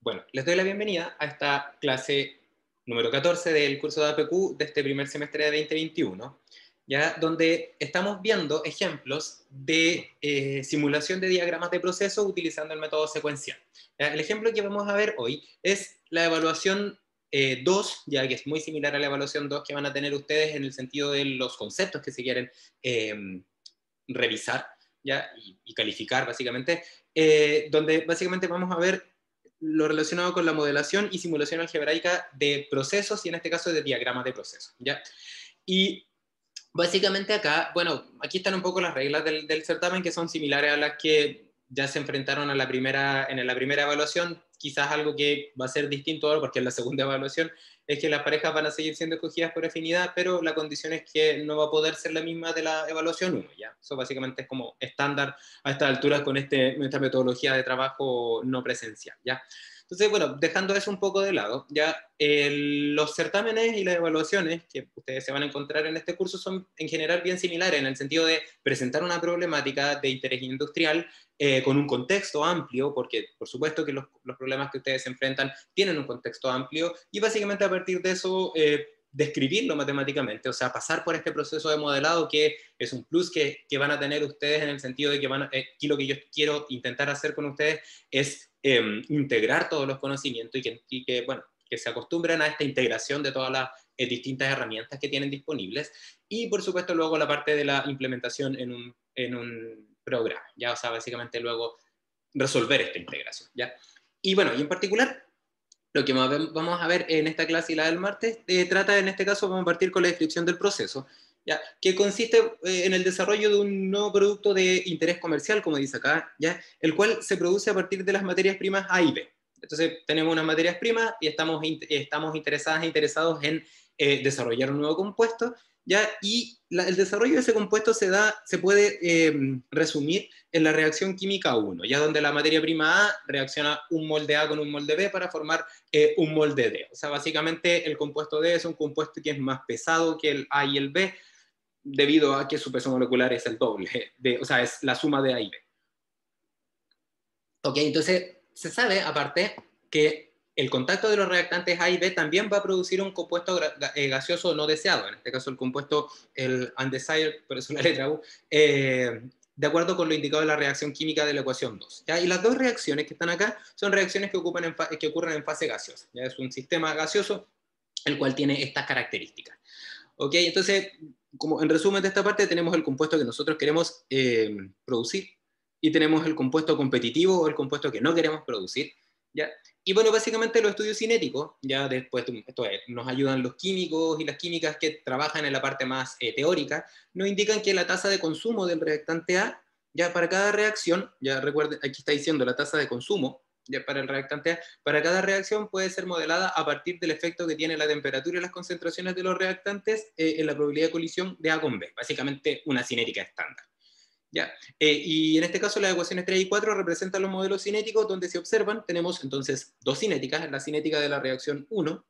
Bueno, les doy la bienvenida a esta clase número 14 del curso de APQ de este primer semestre de 2021, ¿ya? Donde estamos viendo ejemplos de simulación de diagramas de proceso utilizando el método secuencial. ¿Ya? El ejemplo que vamos a ver hoy es la evaluación 2, ya que es muy similar a la evaluación 2 que van a tener ustedes en el sentido de los conceptos que se quieren revisar, ¿ya? Y calificar básicamente, donde básicamente vamos a ver lo relacionado con la modelación y simulación algebraica de procesos y en este caso de diagramas de procesos, ¿ya? Y básicamente acá, bueno, aquí están un poco las reglas del certamen que son similares a las que ya se enfrentaron a en la primera evaluación. Quizás algo que va a ser distinto ahora porque en la segunda evaluación es que las parejas van a seguir siendo escogidas por afinidad, pero la condición es que no va a poder ser la misma de la evaluación 1, ¿ya? Eso básicamente es como estándar a estas alturas con esta metodología de trabajo no presencial, ¿ya? Entonces, bueno, dejando eso un poco de lado, ya los certámenes y las evaluaciones que ustedes se van a encontrar en este curso son en general bien similares en el sentido de presentar una problemática de interés industrial con un contexto amplio, porque por supuesto que los problemas que ustedes se enfrentan tienen un contexto amplio, y básicamente a partir de eso describirlo matemáticamente, o sea, pasar por este proceso de modelado que es un plus que van a tener ustedes en el sentido de que aquí lo que yo quiero intentar hacer con ustedes es integrar todos los conocimientos bueno, que se acostumbren a esta integración de todas las distintas herramientas que tienen disponibles y por supuesto luego la parte de la implementación en un programa, ya, o sea, básicamente luego resolver esta integración, ¿ya? Y bueno, y en particular, lo que vamos a ver en esta clase y la del martes, trata en este caso, vamos a partir con la descripción del proceso, ¿ya? Que consiste en el desarrollo de un nuevo producto de interés comercial, como dice acá, ¿ya? El cual se produce a partir de las materias primas A y B. Entonces, tenemos unas materias primas y estamos interesados en desarrollar un nuevo compuesto, ¿ya? Y el desarrollo de ese compuesto se puede resumir en la reacción química 1, ya donde la materia prima A reacciona un molde A con un molde B para formar un molde D. O sea, básicamente el compuesto D es un compuesto que es más pesado que el A y el B, debido a que su peso molecular es el doble, o sea, es la suma de A y B. Ok, entonces se sabe, aparte, que el contacto de los reactantes A y B también va a producir un compuesto gaseoso no deseado, en este caso el compuesto, el undesired, por eso la letra U, de acuerdo con lo indicado en la reacción química de la ecuación 2. ¿Ya? Y las dos reacciones que están acá son reacciones que ocurren en fase gaseosa. ¿Ya? Es un sistema gaseoso el cual tiene estas características. ¿Ok? Entonces, como en resumen de esta parte, tenemos el compuesto que nosotros queremos producir y tenemos el compuesto competitivo o el compuesto que no queremos producir, ¿ya? Y bueno, básicamente los estudios cinéticos, ya después nos ayudan los químicos y las químicas que trabajan en la parte más teórica, nos indican que la tasa de consumo del reactante A, ya para cada reacción, ya recuerden, aquí está diciendo la tasa de consumo, ya para el reactante A, para cada reacción puede ser modelada a partir del efecto que tiene la temperatura y las concentraciones de los reactantes en la probabilidad de colisión de A con B, básicamente una cinética estándar. ¿Ya? Y en este caso las ecuaciones 3 y 4 representan los modelos cinéticos donde se observan, tenemos entonces dos cinéticas, la cinética de la reacción 1,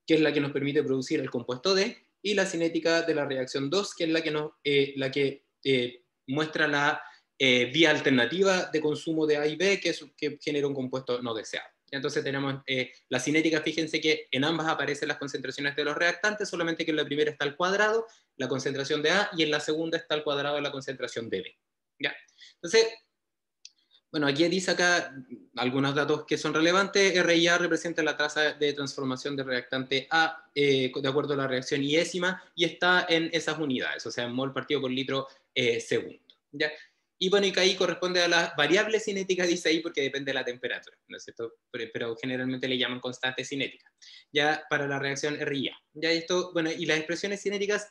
que es la que nos permite producir el compuesto D, y la cinética de la reacción 2, que es la que muestra la vía alternativa de consumo de A y B, que genera un compuesto no deseado. Entonces tenemos la cinética, fíjense que en ambas aparecen las concentraciones de los reactantes, solamente que en la primera está al cuadrado la concentración de A y en la segunda está al cuadrado la concentración de B. ¿Ya? Entonces, bueno, aquí dice acá algunos datos que son relevantes. RIA representa la tasa de transformación del reactante A de acuerdo a la reacción iésima y está en esas unidades, o sea, en mol partido por litro segundo. ¿Ya? Y bueno, y que ahí corresponde a las variables cinéticas, dice ahí, porque depende de la temperatura, ¿no es cierto? Pero generalmente le llaman constante cinética, ya para la reacción RIA. Ya esto, bueno, y las expresiones cinéticas,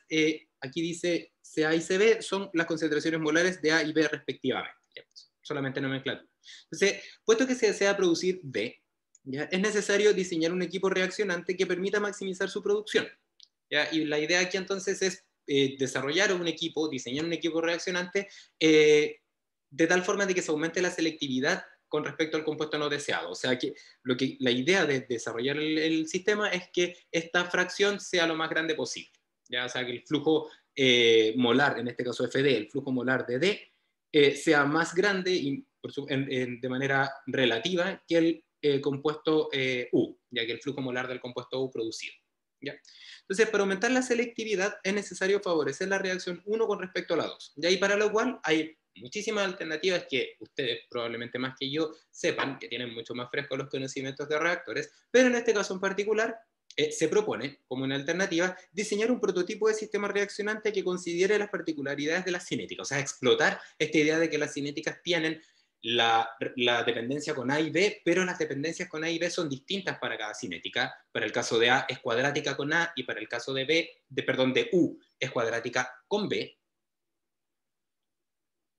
aquí dice CA y CB, son las concentraciones molares de A y B respectivamente. ¿Ya? Solamente nomenclatura. Entonces, puesto que se desea producir B, ¿ya? Es necesario diseñar un equipo reaccionante que permita maximizar su producción. ¿Ya? Y la idea aquí entonces es desarrollar un equipo, diseñar un equipo reaccionante de tal forma de que se aumente la selectividad con respecto al compuesto no deseado. O sea, que la idea de desarrollar el sistema es que esta fracción sea lo más grande posible. ¿Ya? O sea, que el flujo molar, en este caso FD, el flujo molar de D, sea más grande y, de manera relativa que compuesto U, ya que el flujo molar del compuesto U producido. ¿Ya? Entonces, para aumentar la selectividad es necesario favorecer la reacción 1 con respecto a la 2. Y para lo cual hay muchísimas alternativas que ustedes probablemente más que yo sepan, que tienen mucho más frescos los conocimientos de reactores, pero en este caso en particular se propone como una alternativa diseñar un prototipo de sistema reaccionante que considere las particularidades de la cinética, o sea, explotar esta idea de que las cinéticas tienen la dependencia con A y B, pero las dependencias con A y B son distintas para cada cinética. Para el caso de A es cuadrática con A y para el caso de de U es cuadrática con B.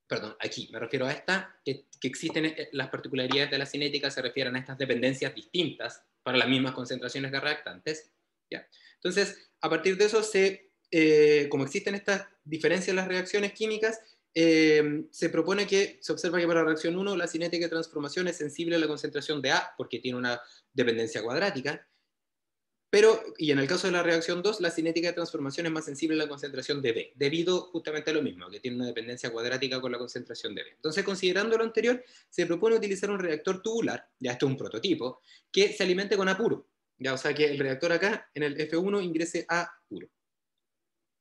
Perdón, aquí me refiero a esta, que existen las particularidades de la cinética, se refieren a estas dependencias distintas para las mismas concentraciones de reactantes. ¿Ya? Entonces, a partir de eso, como existen estas diferencias en las reacciones químicas, se propone que se observa que para la reacción 1 la cinética de transformación es sensible a la concentración de A porque tiene una dependencia cuadrática, y en el caso de la reacción 2, la cinética de transformación es más sensible a la concentración de B, debido justamente a lo mismo, que tiene una dependencia cuadrática con la concentración de B. Entonces, considerando lo anterior, se propone utilizar un reactor tubular, ya esto es un prototipo, que se alimente con A puro. Ya, o sea que el reactor acá, en el F1, ingrese A puro.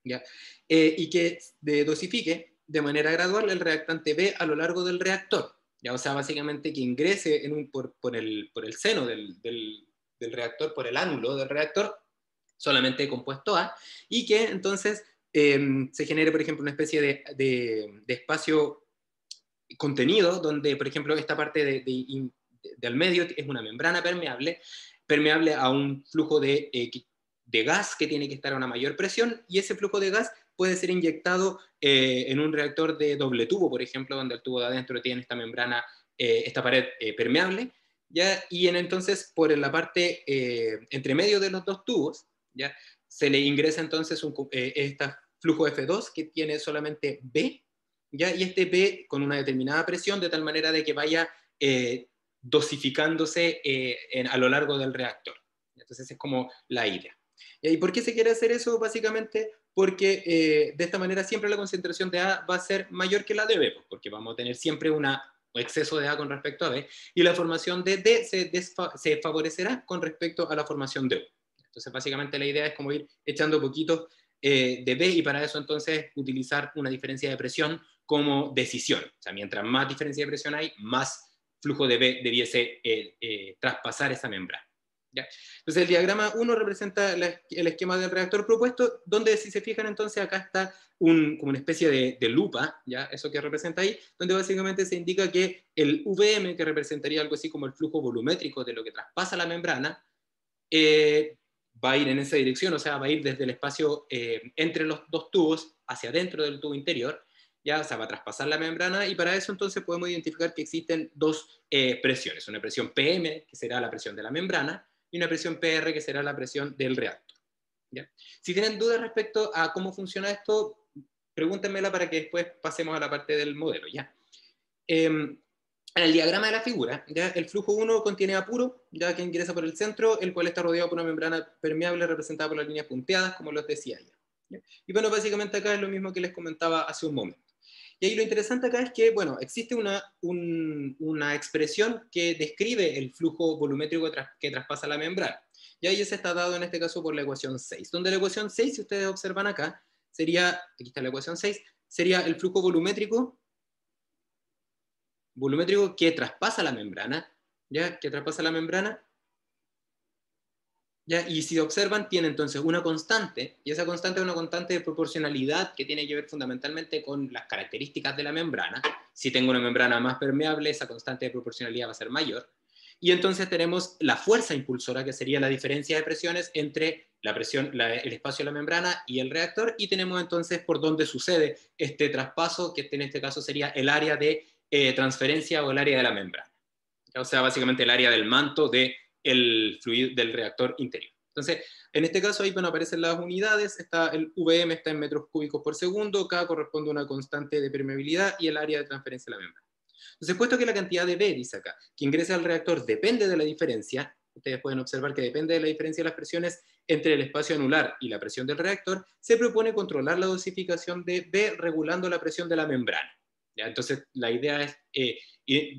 ¿Ya? Y que dosifique de manera gradual el reactante B a lo largo del reactor. ¿Ya? O sea, básicamente que ingrese por el seno del reactor, por el ángulo del reactor, solamente compuesto A, y que entonces se genere, por ejemplo, una especie de espacio contenido donde, por ejemplo, esta parte del medio es una membrana permeable a un flujo de gas que tiene que estar a una mayor presión, y ese flujo de gas puede ser inyectado en un reactor de doble tubo, por ejemplo, donde el tubo de adentro tiene esta membrana, esta pared permeable, ¿ya? Y entonces por la parte entre medio de los dos tubos, ¿ya? Se le ingresa entonces este flujo F2 que tiene solamente B, ¿ya? Y este B con una determinada presión, de tal manera de que vaya dosificándose a lo largo del reactor. Entonces es como la idea. ¿Y por qué se quiere hacer eso? Básicamente porque de esta manera siempre la concentración de A va a ser mayor que la de B, porque vamos a tener siempre un exceso de A con respecto a B, y la formación de D se favorecerá con respecto a la formación de U. Entonces básicamente la idea es como ir echando poquitos de B, y para eso entonces utilizar una diferencia de presión como decisión. O sea, mientras más diferencia de presión hay, más flujo de B debiese traspasar esa membrana. ¿Ya? Entonces el diagrama 1 representa el esquema del reactor propuesto, donde si se fijan entonces acá está como una especie de lupa, ¿ya? Eso que representa ahí, donde básicamente se indica que el VM, que representaría algo así como el flujo volumétrico de lo que traspasa la membrana, va a ir en esa dirección, o sea, va a ir desde el espacio entre los dos tubos hacia adentro del tubo interior, ya, o sea, va a traspasar la membrana, y para eso entonces podemos identificar que existen dos presiones, una presión PM, que será la presión de la membrana, y una presión PR, que será la presión del reactor. ¿Ya? Si tienen dudas respecto a cómo funciona esto, pregúntenmela para que después pasemos a la parte del modelo. ¿Ya? En el diagrama de la figura, ¿ya? El flujo 1 contiene A puro, ya que ingresa por el centro, el cual está rodeado por una membrana permeable representada por las líneas punteadas, como les decía ya. ¿Ya? Y bueno, básicamente acá es lo mismo que les comentaba hace un momento. Y ahí lo interesante acá es que, bueno, existe una expresión que describe el flujo volumétrico que traspasa la membrana. Y ahí se está dado en este caso por la ecuación 6, donde la ecuación 6, si ustedes observan acá, sería, aquí está la ecuación 6, sería el flujo volumétrico que traspasa la membrana, ¿ya? Que traspasa la membrana, ¿ya? Y si observan, tiene entonces una constante, y esa constante es una constante de proporcionalidad que tiene que ver fundamentalmente con las características de la membrana. Si tengo una membrana más permeable, esa constante de proporcionalidad va a ser mayor. Y entonces tenemos la fuerza impulsora, que sería la diferencia de presiones entre la presión, el espacio de la membrana y el reactor, y tenemos entonces por dónde sucede este traspaso, que en este caso sería el área de transferencia o el área de la membrana. O sea, básicamente el área del manto del fluido del reactor interior. Entonces, en este caso ahí bueno, aparecen las unidades, el VM está en metros cúbicos por segundo, K corresponde a una constante de permeabilidad y el área de transferencia de la membrana. Entonces, puesto que la cantidad de B, dice acá, que ingresa al reactor depende de la diferencia, ustedes pueden observar que depende de la diferencia de las presiones entre el espacio anular y la presión del reactor, se propone controlar la dosificación de B regulando la presión de la membrana. ¿ya? Entonces, la idea es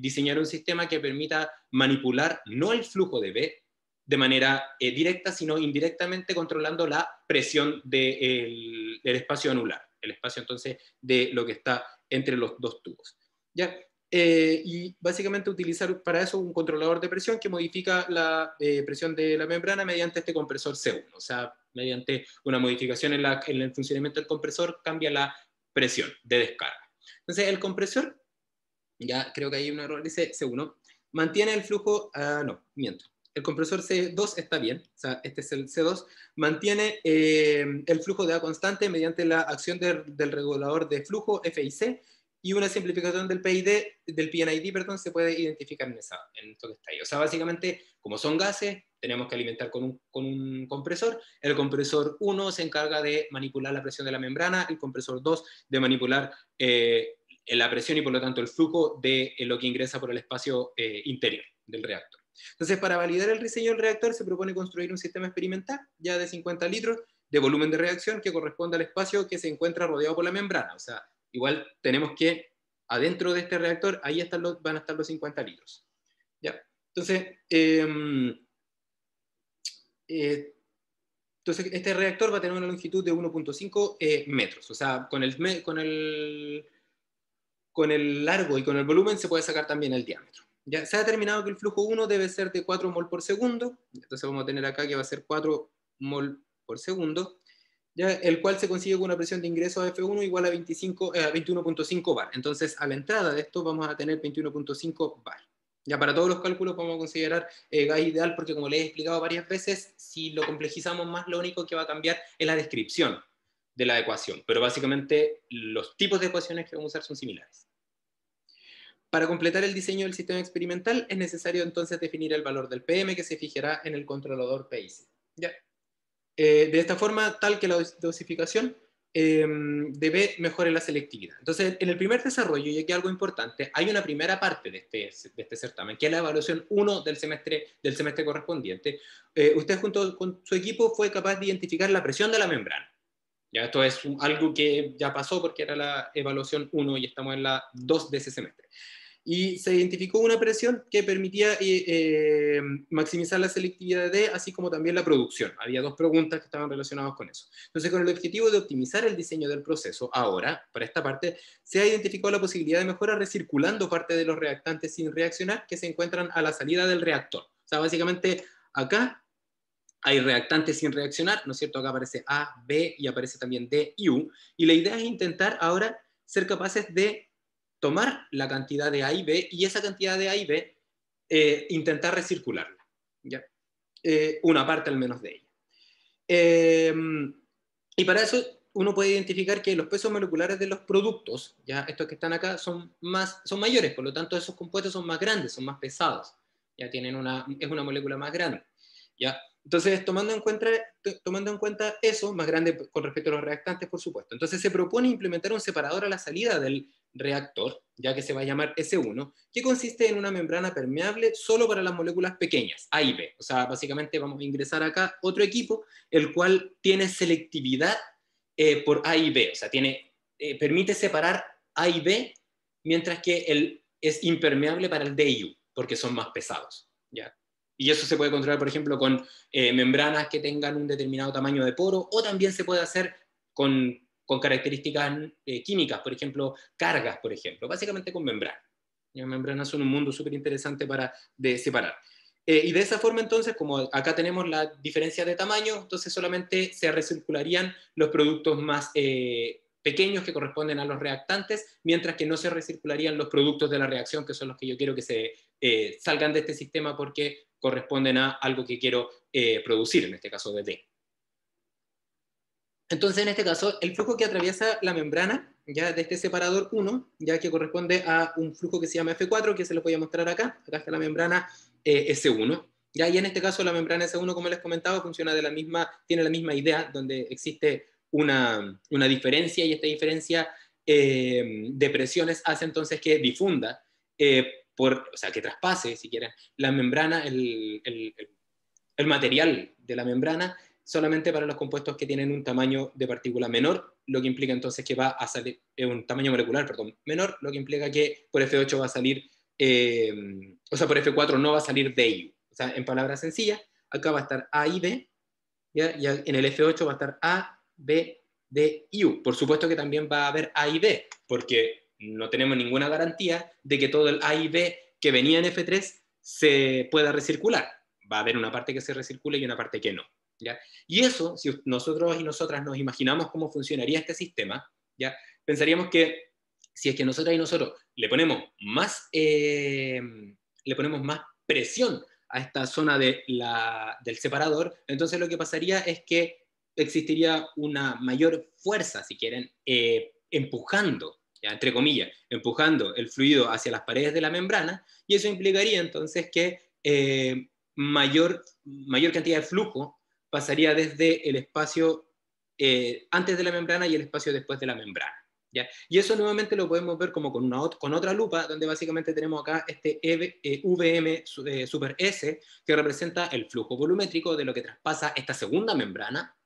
diseñar un sistema que permita manipular no el flujo de B de manera directa, sino indirectamente controlando la presión del espacio anular, el espacio entonces de lo que está entre los dos tubos. ¿Ya? Y básicamente utilizar para eso un controlador de presión que modifica la presión de la membrana mediante este compresor C1, o sea, mediante una modificación en el funcionamiento del compresor cambia la presión de descarga. Entonces el compresor, ya creo que hay un error, dice C1, mantiene el flujo, no, miento, el compresor C2 está bien, o sea, este es el C2, mantiene el flujo de A constante mediante la acción del regulador de flujo FIC, y una simplificación del PNID, perdón, se puede identificar en esto que está ahí. O sea, básicamente, como son gases, tenemos que alimentar con un compresor. El compresor 1 se encarga de manipular la presión de la membrana, el compresor 2 de manipular la presión y por lo tanto el flujo de lo que ingresa por el espacio interior del reactor. Entonces, para validar el diseño del reactor se propone construir un sistema experimental ya de 50 litros de volumen de reacción que corresponde al espacio que se encuentra rodeado por la membrana. O sea, igual tenemos que, adentro de este reactor, ahí van a estar los 50 litros. ¿Ya? Entonces, entonces, este reactor va a tener una longitud de 1.5 metros. O sea, con el largo y con el volumen se puede sacar también el diámetro. Ya se ha determinado que el flujo 1 debe ser de 4 mol por segundo. Entonces vamos a tener acá que va a ser 4 mol por segundo. Ya, el cual se consigue con una presión de ingreso a F1 igual a 21.5 bar. Entonces, a la entrada de esto vamos a tener 21.5 bar. Ya para todos los cálculos vamos a considerar gas ideal, porque como les he explicado varias veces, si lo complejizamos más, lo único que va a cambiar es la descripción de la ecuación. Pero básicamente los tipos de ecuaciones que vamos a usar son similares. Para completar el diseño del sistema experimental es necesario entonces definir el valor del PM que se fijará en el controlador PIC. ¿Ya? De esta forma, tal que la dosificación debe mejorar la selectividad. Entonces, en el primer desarrollo, y aquí algo importante, hay una primera parte de este certamen, que es la evaluación 1 del semestre correspondiente. Usted junto con su equipo fue capaz de identificar la presión de la membrana. Ya, esto es algo que ya pasó porque era la evaluación 1 y estamos en la 2 de ese semestre. Y se identificó una presión que permitía maximizar la selectividad de D, así como también la producción. Había dos preguntas que estaban relacionadas con eso. Entonces, con el objetivo de optimizar el diseño del proceso, ahora, para esta parte, se ha identificado la posibilidad de mejora recirculando parte de los reactantes sin reaccionar que se encuentran a la salida del reactor. O sea, básicamente, acá hay reactantes sin reaccionar, ¿no es cierto? Acá aparece A, B y aparece también D y U. Y la idea es intentar ahora ser capaces de tomar la cantidad de A y B y esa cantidad de A y B intentar recircularla. ¿Ya? Una parte al menos de ella. Y para eso uno puede identificar que los pesos moleculares de los productos, ya estos que están acá, son mayores, por lo tanto esos compuestos son más grandes, son más pesados, ya es una molécula más grande. ¿Ya? Entonces, tomando en cuenta eso, más grande con respecto a los reactantes, por supuesto. Entonces, se propone implementar un separador a la salida del reactor, ya que se va a llamar S1, que consiste en una membrana permeable solo para las moléculas pequeñas, A y B. O sea, básicamente vamos a ingresar acá otro equipo, el cual tiene selectividad por A y B. O sea, permite separar A y B, mientras que es impermeable para el D y U, porque son más pesados. ¿Ya? Y eso se puede controlar, por ejemplo, con membranas que tengan un determinado tamaño de poro, o también se puede hacer con características químicas, por ejemplo, cargas, por ejemplo, básicamente con membranas. Las membranas son un mundo súper interesante de separar. Y de esa forma, entonces, como acá tenemos la diferencia de tamaño, entonces solamente se recircularían los productos más pequeños que corresponden a los reactantes, mientras que no se recircularían los productos de la reacción, que son los que yo quiero que se salgan de este sistema porque corresponden a algo que quiero producir, en este caso de D. Entonces, en este caso, el flujo que atraviesa la membrana, ya de este separador 1, ya que corresponde a un flujo que se llama F4, que se los voy a mostrar acá. Acá está la membrana S1. Ya, y en este caso, la membrana S1, como les comentaba, tiene la misma idea, donde existe una diferencia, y esta diferencia de presiones hace entonces que difunda, o sea, que traspase, si quieren, la membrana, el material de la membrana, solamente para los compuestos que tienen un tamaño de partícula menor, lo que implica entonces que va a salir, un tamaño molecular, perdón, menor, lo que implica que por F8 va a salir, o sea, por F4 no va a salir DIU. O sea, en palabras sencillas, acá va a estar A y B, ¿ya? Y en el F8 va a estar A, B, D y U. Por supuesto que también va a haber A y B, porque no tenemos ninguna garantía de que todo el A y B que venía en F3 se pueda recircular. Va a haber una parte que se recircule y una parte que no, ¿ya? Y eso, si nosotros y nosotras nos imaginamos cómo funcionaría este sistema, ¿ya? Pensaríamos que si es que nosotras y nosotros le ponemos más presión a esta zona del separador, entonces lo que pasaría es que existiría una mayor fuerza, si quieren, empujando, ya, entre comillas, empujando el fluido hacia las paredes de la membrana, y eso implicaría entonces que mayor cantidad de flujo pasaría desde el espacio antes de la membrana y el espacio después de la membrana. ¿Ya? Y eso nuevamente lo podemos ver como con otra lupa, donde básicamente tenemos acá este VM super S, que representa el flujo volumétrico de lo que traspasa esta segunda membrana,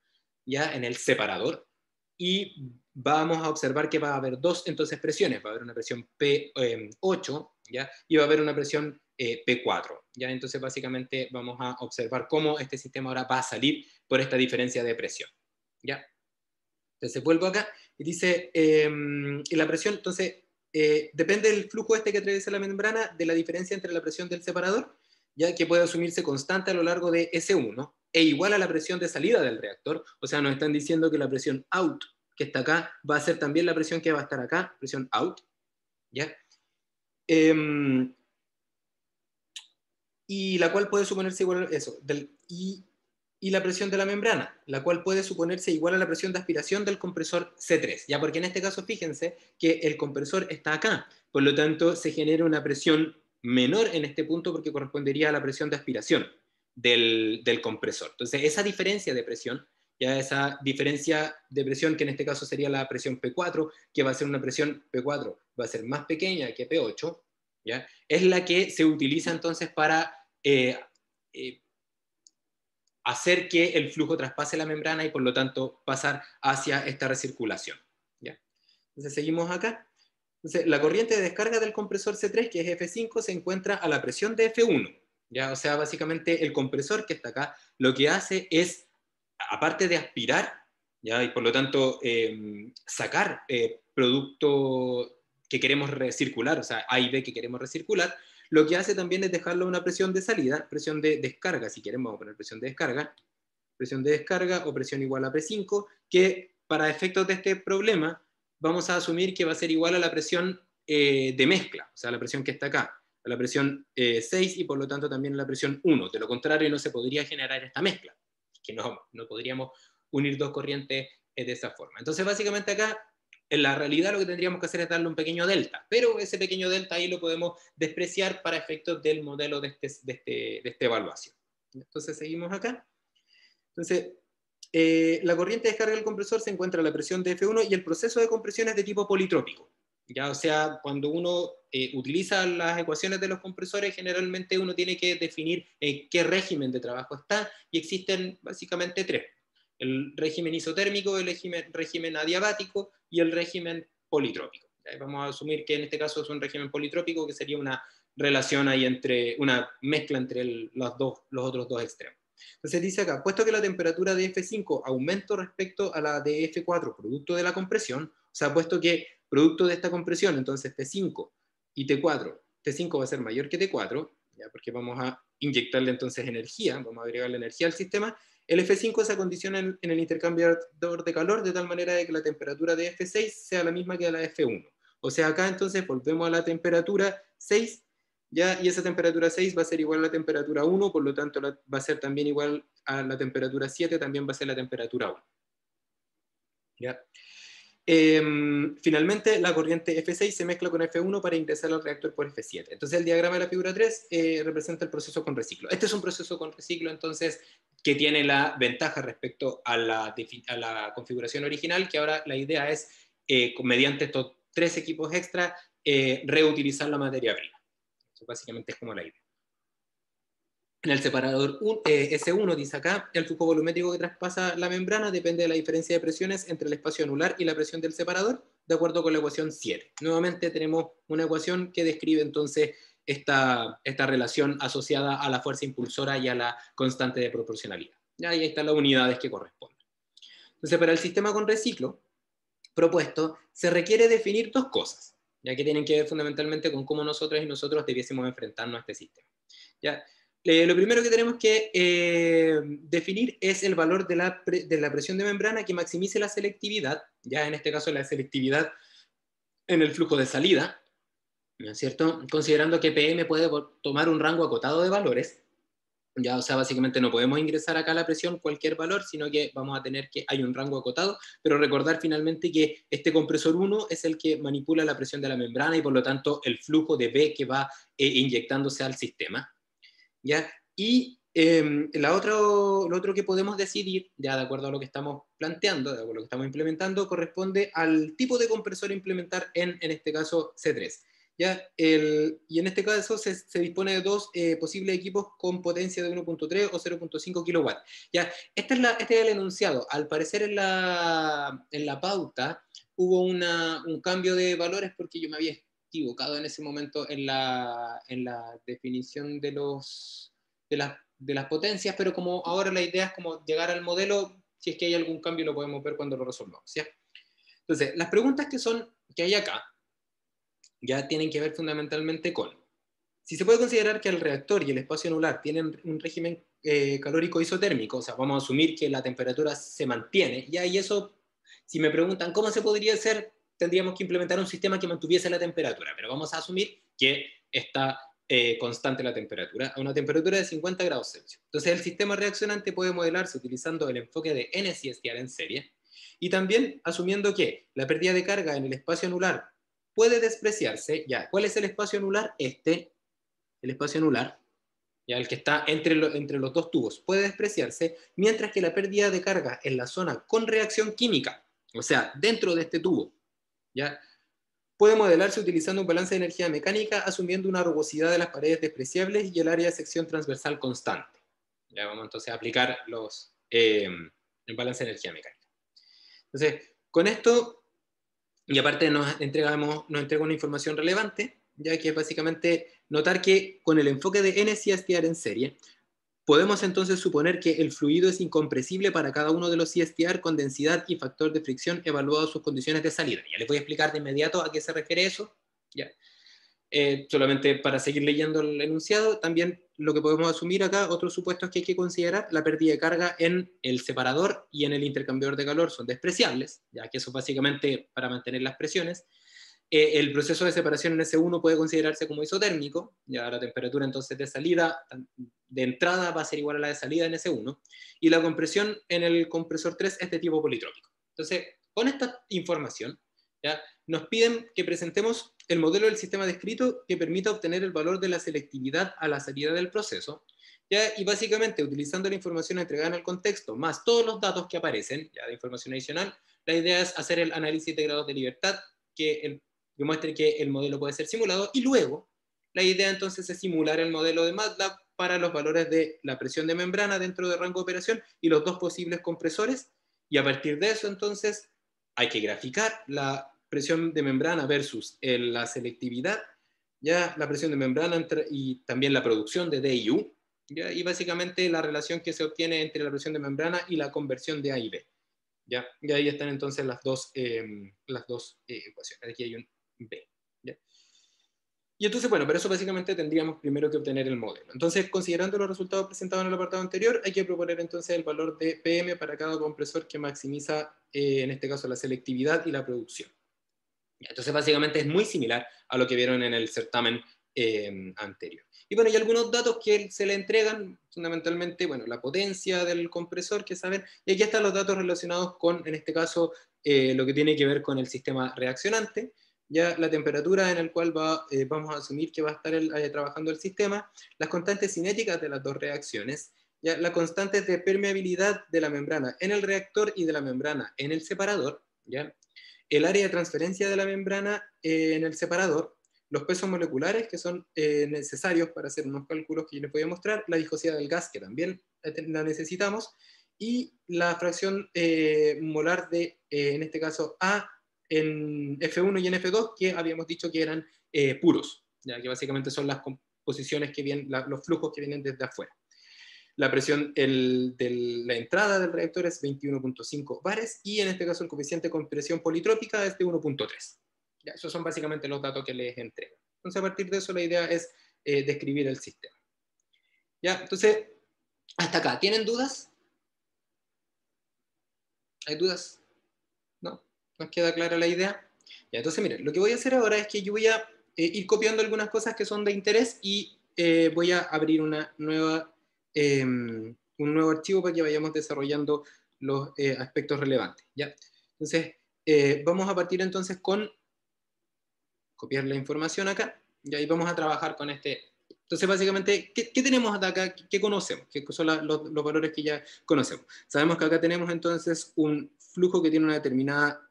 ya en el separador, y vamos a observar que va a haber dos entonces presiones, va a haber una presión P8, ¿ya? Y va a haber una presión P4, ¿ya? Entonces básicamente vamos a observar cómo este sistema ahora va a salir por esta diferencia de presión, ¿ya? Entonces vuelvo acá y dice, y la presión, entonces, depende del flujo este que atraviesa la membrana, de la diferencia entre la presión del separador, ya que puede asumirse constante a lo largo de S1, e igual a la presión de salida del reactor. O sea, nos están diciendo que la presión out, que está acá, va a ser también la presión que va a estar acá, presión out, ¿ya? Y la cual puede suponerse igual a eso, y la presión de la membrana, la cual puede suponerse igual a la presión de aspiración del compresor C3, ya porque en este caso fíjense que el compresor está acá, por lo tanto se genera una presión menor en este punto porque correspondería a la presión de aspiración del compresor. Entonces esa diferencia de presión, ya esa diferencia de presión que en este caso sería la presión P4, que va a ser una presión P4, va a ser más pequeña que P8, ¿ya? Es la que se utiliza entonces para hacer que el flujo traspase la membrana y por lo tanto pasar hacia esta recirculación, ¿ya? Entonces seguimos acá. Entonces, la corriente de descarga del compresor C3, que es F5, se encuentra a la presión de F1, ¿ya? O sea, básicamente el compresor que está acá lo que hace es, aparte de aspirar, ¿ya? Y por lo tanto sacar producto que queremos recircular, o sea, A y B que queremos recircular, lo que hace también es dejarlo a una presión de salida, presión de descarga, si queremos vamos a poner presión de descarga o presión igual a P5, que para efectos de este problema vamos a asumir que va a ser igual a la presión de mezcla, o sea, la presión que está acá, a la presión 6 y por lo tanto también a la presión 1. De lo contrario no se podría generar esta mezcla, que no podríamos unir dos corrientes de esa forma. Entonces básicamente acá en la realidad lo que tendríamos que hacer es darle un pequeño delta, pero ese pequeño delta ahí lo podemos despreciar para efectos del modelo de esta evaluación. Entonces seguimos acá. Entonces, la corriente de descarga del compresor se encuentra a la presión de F1 y el proceso de compresión es de tipo politrópico. ¿Ya? O sea, cuando uno utiliza las ecuaciones de los compresores, generalmente uno tiene que definir qué régimen de trabajo está, y existen básicamente tres: el régimen isotérmico, el régimen adiabático y el régimen politrópico. Vamos a asumir que en este caso es un régimen politrópico, que sería una relación ahí entre, una mezcla entre los otros dos extremos. Entonces dice acá, puesto que la temperatura de F5 aumenta respecto a la de F4, producto de la compresión, o sea, puesto que producto de esta compresión, entonces T5 y T4, T5 va a ser mayor que T4, ¿ya? Porque vamos a inyectarle entonces energía, vamos a agregarle energía al sistema. El F5 se acondiciona en el intercambiador de calor de tal manera de que la temperatura de F6 sea la misma que la de F1. O sea, acá entonces volvemos a la temperatura 6, ¿ya? Y esa temperatura 6 va a ser igual a la temperatura 1, por lo tanto va a ser también igual a la temperatura 7, también va a ser la temperatura 1. ¿Ya? Finalmente, la corriente F6 se mezcla con F1 para ingresar al reactor por F7. Entonces, el diagrama de la figura 3 representa el proceso con reciclo. Este es un proceso con reciclo, entonces, que tiene la ventaja respecto a la configuración original, que ahora la idea es, mediante estos tres equipos extra, reutilizar la materia prima. Eso básicamente es como la idea. En el separador S1 dice acá, el flujo volumétrico que traspasa la membrana depende de la diferencia de presiones entre el espacio anular y la presión del separador, de acuerdo con la ecuación 7. Nuevamente tenemos una ecuación que describe entonces esta relación asociada a la fuerza impulsora y a la constante de proporcionalidad. Y ahí están las unidades que corresponden. Entonces, para el sistema con reciclo propuesto, se requiere definir dos cosas, ya que tienen que ver fundamentalmente con cómo nosotros y nosotros debiésemos enfrentarnos a este sistema. ¿Ya? Lo primero que tenemos que definir es el valor de la presión de membrana que maximice la selectividad, ya en este caso la selectividad en el flujo de salida, ¿no es cierto? Considerando que PM puede tomar un rango acotado de valores, ya, o sea, básicamente no podemos ingresar acá a la presión cualquier valor, sino que vamos a tener que hay un rango acotado, pero recordar finalmente que este compresor 1 es el que manipula la presión de la membrana y por lo tanto el flujo de B que va inyectándose al sistema. ¿Ya? Y lo otro que podemos decidir, ya de acuerdo a lo que estamos planteando, de acuerdo a lo que estamos implementando, corresponde al tipo de compresor a implementar en este caso C3. ¿Ya? Y en este caso se dispone de dos posibles equipos con potencia de 1.3 o 0.5 kW. ¿Ya? Este es el enunciado. Al parecer en la pauta hubo un cambio de valores porque yo me había equivocado en ese momento en la definición de las potencias, pero como ahora la idea es como llegar al modelo, si es que hay algún cambio lo podemos ver cuando lo resolvamos, ¿ya? Entonces, las preguntas que hay acá ya tienen que ver fundamentalmente con si se puede considerar que el reactor y el espacio anular tienen un régimen calórico isotérmico, o sea, vamos a asumir que la temperatura se mantiene, ya, y eso, si me preguntan cómo se podría hacer, tendríamos que implementar un sistema que mantuviese la temperatura, pero vamos a asumir que está constante la temperatura, a una temperatura de 50 grados Celsius. Entonces, el sistema reaccionante puede modelarse utilizando el enfoque de NCSTR en serie, y también asumiendo que la pérdida de carga en el espacio anular puede despreciarse, ya, ¿cuál es el espacio anular? El espacio anular, ya el que está entre los dos tubos, puede despreciarse, mientras que la pérdida de carga en la zona con reacción química, o sea, dentro de este tubo, ya puede modelarse utilizando un balance de energía mecánica, asumiendo una rugosidad de las paredes despreciables y el área de sección transversal constante. Ya vamos entonces a aplicar el balance de energía mecánica. Entonces, con esto, y aparte nos entrega una información relevante, ya que es básicamente notar que con el enfoque de NCSTR en serie, podemos entonces suponer que el fluido es incompresible para cada uno de los CSTR con densidad y factor de fricción evaluados sus condiciones de salida. Ya les voy a explicar de inmediato a qué se refiere eso. Ya. Solamente para seguir leyendo el enunciado, también lo que podemos asumir acá, otros supuestos que hay que considerar, la pérdida de carga en el separador y en el intercambiador de calor son despreciables, ya que eso básicamente para mantener las presiones. El proceso de separación en S1 puede considerarse como isotérmico, ya la temperatura entonces de salida, de entrada va a ser igual a la de salida en S1, y la compresión en el compresor 3 es de tipo politrópico. Entonces, con esta información, ¿ya? Nos piden que presentemos el modelo del sistema descrito que permita obtener el valor de la selectividad a la salida del proceso, ¿ya? Y básicamente, utilizando la información entregada en el contexto, más todos los datos que aparecen, ya de información adicional, la idea es hacer el análisis de grados de libertad que muestre que el modelo puede ser simulado, y luego la idea entonces es simular el modelo de MATLAB para los valores de la presión de membrana dentro del rango de operación y los dos posibles compresores, y a partir de eso entonces hay que graficar la presión de membrana versus la selectividad, ya la presión de membrana y también la producción de D y U, ¿ya? Y básicamente la relación que se obtiene entre la presión de membrana y la conversión de A y B. ¿Ya? Y ahí están entonces las dos ecuaciones. Aquí hay un B. ¿Ya? Y entonces, bueno, para eso básicamente tendríamos primero que obtener el modelo. Entonces, considerando los resultados presentados en el apartado anterior, hay que proponer entonces el valor de PM para cada compresor que maximiza, en este caso, la selectividad y la producción. Entonces, básicamente es muy similar a lo que vieron en el certamen anterior. Y bueno, hay algunos datos que se le entregan, fundamentalmente, bueno, la potencia del compresor, que saben, y aquí están los datos relacionados con, en este caso, lo que tiene que ver con el sistema reaccionante, ya la temperatura en la cual vamos a asumir que va a estar trabajando el sistema, las constantes cinéticas de las dos reacciones, ya las constantes de permeabilidad de la membrana en el reactor y de la membrana en el separador, ya el área de transferencia de la membrana en el separador, los pesos moleculares que son necesarios para hacer unos cálculos que yo les voy a mostrar, la viscosidad del gas, que también la necesitamos, y la fracción molar de, en este caso, A en F1 y en F2, que habíamos dicho que eran puros, ya que básicamente son las composiciones que vienen, los flujos que vienen desde afuera. La presión de la entrada del reactor es 21.5 bares, y en este caso el coeficiente de compresión politrópica es de 1.3. Ya, esos son básicamente los datos que les entrego. Entonces, a partir de eso, la idea es describir el sistema. Ya, entonces, hasta acá, ¿tienen dudas? ¿Hay dudas? ¿No? ¿Nos queda clara la idea? Ya, entonces, miren, lo que voy a hacer ahora es que yo voy a ir copiando algunas cosas que son de interés y voy a abrir una nueva, un nuevo archivo para que vayamos desarrollando los aspectos relevantes. ¿Ya? Entonces, vamos a partir entonces con copiar la información acá, y ahí vamos a trabajar con este. Entonces, básicamente, ¿qué tenemos hasta acá? ¿Qué conocemos? ¿Qué son los valores que ya conocemos? Sabemos que acá tenemos entonces un flujo que tiene una determinada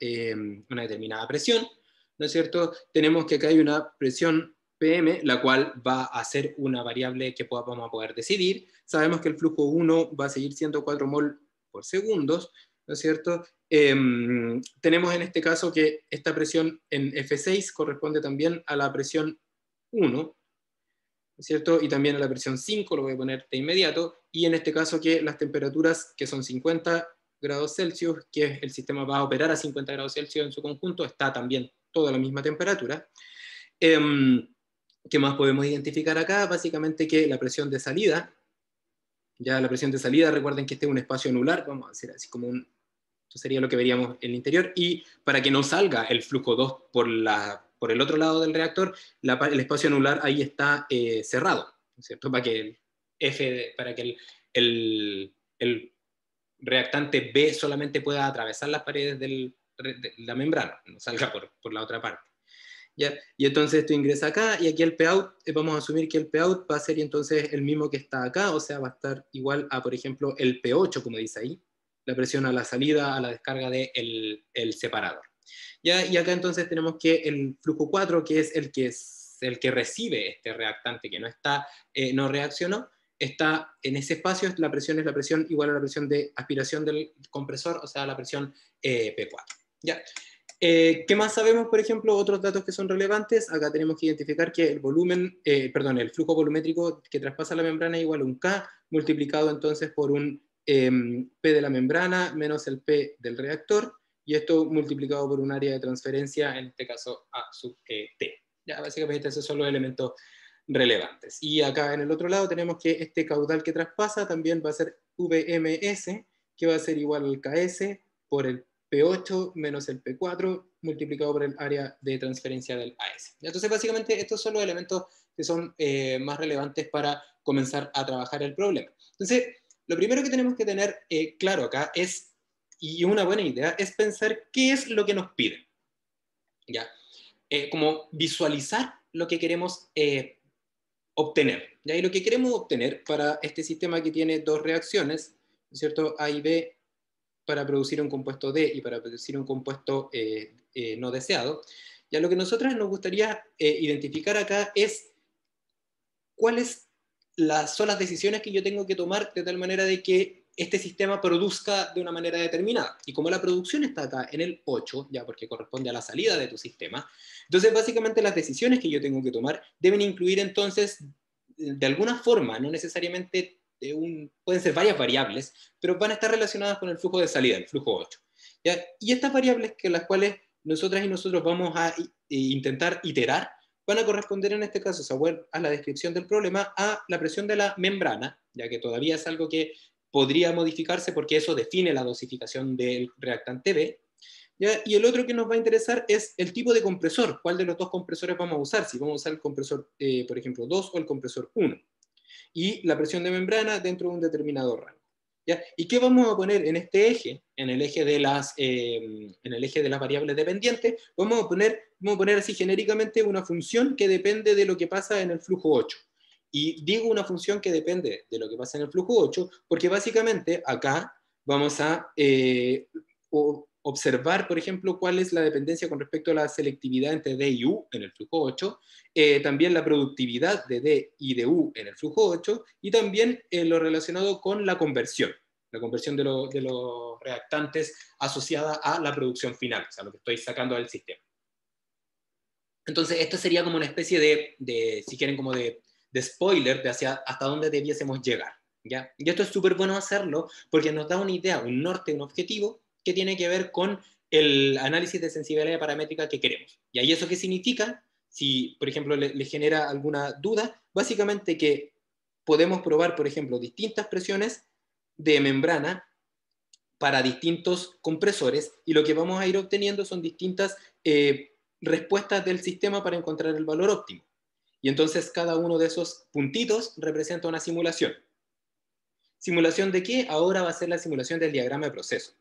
presión, ¿no es cierto? Tenemos que acá hay una presión PM, la cual va a ser una variable que vamos a poder decidir. Sabemos que el flujo 1 va a seguir siendo 4 mol por segundos, ¿no es cierto? Tenemos en este caso que esta presión en F6 corresponde también a la presión 1, ¿no es cierto? Y también a la presión 5, lo voy a poner de inmediato, y en este caso que las temperaturas que son 50 grados Celsius, que el sistema va a operar a 50 grados Celsius en su conjunto, está también toda la misma temperatura. ¿Qué más podemos identificar acá? Básicamente que la presión de salida, ya la presión de salida, recuerden que este es un espacio anular, vamos a decir así como un. Esto sería lo que veríamos en el interior, y para que no salga el flujo 2 por el otro lado del reactor, el espacio anular ahí está cerrado, ¿no es cierto? Para que el reactante B solamente pueda atravesar las paredes de la membrana, no salga por la otra parte. ¿Ya? Y entonces esto ingresa acá, y aquí el Pout, vamos a asumir que el Pout va a ser entonces el mismo que está acá, o sea, va a estar igual a, por ejemplo, el P8, como dice ahí, la presión a la salida, a la descarga del separador. ¿Ya? Y acá entonces tenemos que el flujo 4, que es el que recibe este reactante que no está, no reaccionó, está en ese espacio, la presión es la presión igual a la presión de aspiración del compresor, o sea, la presión P4. ¿Ya? ¿Qué más sabemos, por ejemplo? Otros datos que son relevantes. Acá tenemos que identificar que el volumen, el flujo volumétrico que traspasa la membrana es igual a un K multiplicado entonces por un P de la membrana menos el P del reactor, y esto multiplicado por un área de transferencia, en este caso A sub T. Ya, básicamente esos son los elementos relevantes. Y acá en el otro lado tenemos que este caudal que traspasa también va a ser VMS, que va a ser igual al KS por el P8 menos el P4 multiplicado por el área de transferencia del AS. Entonces, básicamente, estos son los elementos que son más relevantes para comenzar a trabajar el problema. Entonces, lo primero que tenemos que tener claro acá es, y una buena idea, es pensar qué es lo que nos piden. ¿Ya? Como visualizar lo que queremos obtener. ¿Ya? Y lo que queremos obtener para este sistema que tiene dos reacciones, ¿cierto? A y B, para producir un compuesto D y para producir un compuesto no deseado, ya lo que nosotros nos gustaría identificar acá es cuáles son las decisiones que yo tengo que tomar de tal manera de que este sistema produzca de una manera determinada. Y como la producción está acá en el 8, ya porque corresponde a la salida de tu sistema, entonces básicamente las decisiones que yo tengo que tomar deben incluir entonces, de alguna forma, no necesariamente pueden ser varias variables, pero van a estar relacionadas con el flujo de salida, el flujo 8. ¿Ya? Y estas variables que las cuales nosotras y nosotros vamos a intentar iterar, van a corresponder en este caso a la descripción del problema, a la presión de la membrana, ya que todavía es algo que podría modificarse porque eso define la dosificación del reactante B. ¿Ya? Y el otro que nos va a interesar es el tipo de compresor, cuál de los dos compresores vamos a usar, si vamos a usar el compresor, por ejemplo, 2 o el compresor 1. Y la presión de membrana dentro de un determinado rango. ¿Ya? ¿Y qué vamos a poner en este eje? En el eje de las variables dependientes, vamos a poner así genéricamente una función que depende de lo que pasa en el flujo 8. Y digo una función que depende de lo que pasa en el flujo 8, porque básicamente acá vamos a observar, por ejemplo, cuál es la dependencia con respecto a la selectividad entre D y U en el flujo 8, también la productividad de D y de U en el flujo 8, y también lo relacionado con la conversión de los reactantes asociada a la producción final, o sea, lo que estoy sacando del sistema. Entonces, esto sería como una especie si quieren, como de spoiler de hasta dónde debiésemos llegar, ¿ya? Y esto es súper bueno hacerlo porque nos da una idea, un norte, un objetivo que tiene que ver con el análisis de sensibilidad paramétrica que queremos. ¿Y ahí eso qué significa? Si, por ejemplo, le genera alguna duda, básicamente que podemos probar, por ejemplo, distintas presiones de membrana para distintos compresores, y lo que vamos a ir obteniendo son distintas respuestas del sistema para encontrar el valor óptimo. Y entonces cada uno de esos puntitos representa una simulación. ¿Simulación de qué? Ahora va a ser la simulación del diagrama de proceso.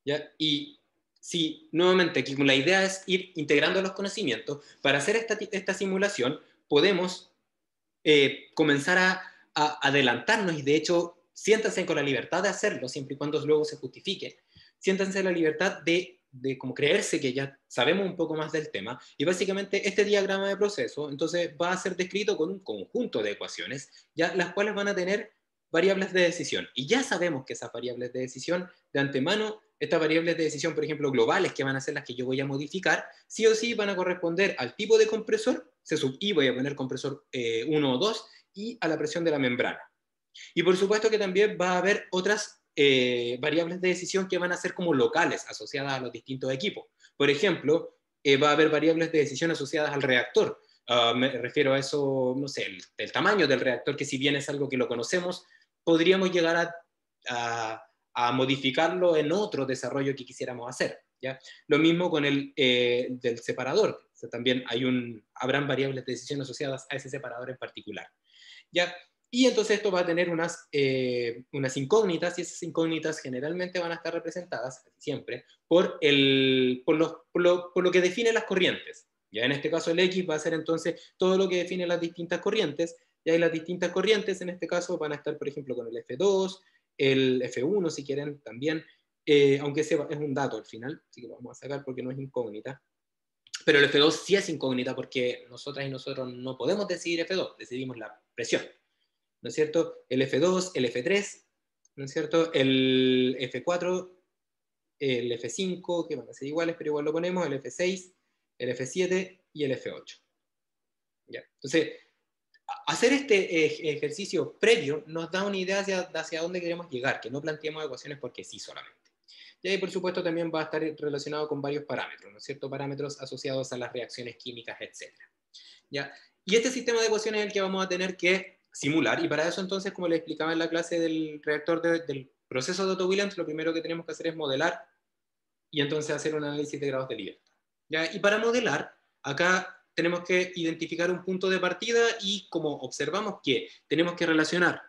¿Ya? Y si nuevamente aquí la idea es ir integrando los conocimientos, para hacer esta simulación podemos comenzar a adelantarnos, y de hecho siéntanse con la libertad de hacerlo, siempre y cuando luego se justifique. Siéntanse en la libertad de como creerse que ya sabemos un poco más del tema, y básicamente este diagrama de proceso entonces va a ser descrito con un conjunto de ecuaciones, ya las cuales van a tener variables de decisión, y ya sabemos que esas variables de decisión de antemano, estas variables de decisión, por ejemplo, globales, que van a ser las que yo voy a modificar, sí o sí van a corresponder al tipo de compresor, C sub I voy a poner compresor 1 o 2, y a la presión de la membrana. Y por supuesto que también va a haber otras variables de decisión que van a ser como locales, asociadas a los distintos equipos. Por ejemplo, va a haber variables de decisión asociadas al reactor. Me refiero a eso, no sé, el tamaño del reactor, que si bien es algo que lo conocemos, podríamos llegar a modificarlo en otro desarrollo que quisiéramos hacer, ¿ya? Lo mismo con el del separador. O sea, también habrán variables de decisión asociadas a ese separador en particular, ¿ya? Y entonces esto va a tener unas incógnitas, y esas incógnitas generalmente van a estar representadas, siempre, por lo que define las corrientes. Ya en este caso el X va a ser entonces todo lo que define las distintas corrientes, y ahí las distintas corrientes en este caso van a estar, por ejemplo, con el F2, el F1 si quieren también, aunque ese es un dato al final, así que lo vamos a sacar porque no es incógnita. Pero el F2 sí es incógnita porque nosotras y nosotros no podemos decidir F2, decidimos la presión, ¿no es cierto? El F2, el F3, ¿no es cierto? El F4, el F5, que van a ser iguales, pero igual lo ponemos, el F6, el F7 y el F8. ¿Ya? Entonces, hacer este ejercicio previo nos da una idea hacia dónde queremos llegar, que no planteemos ecuaciones porque sí solamente. Y ahí, por supuesto, también va a estar relacionado con varios parámetros, ¿no es cierto? Parámetros asociados a las reacciones químicas, etc. ¿Ya? Y este sistema de ecuaciones es el que vamos a tener que simular, y para eso entonces, como les explicaba en la clase del reactor del proceso de Otto-Williams, lo primero que tenemos que hacer es modelar y entonces hacer un análisis de grados de libertad, ¿ya? Y para modelar, acá tenemos que identificar un punto de partida, y como observamos que tenemos que relacionar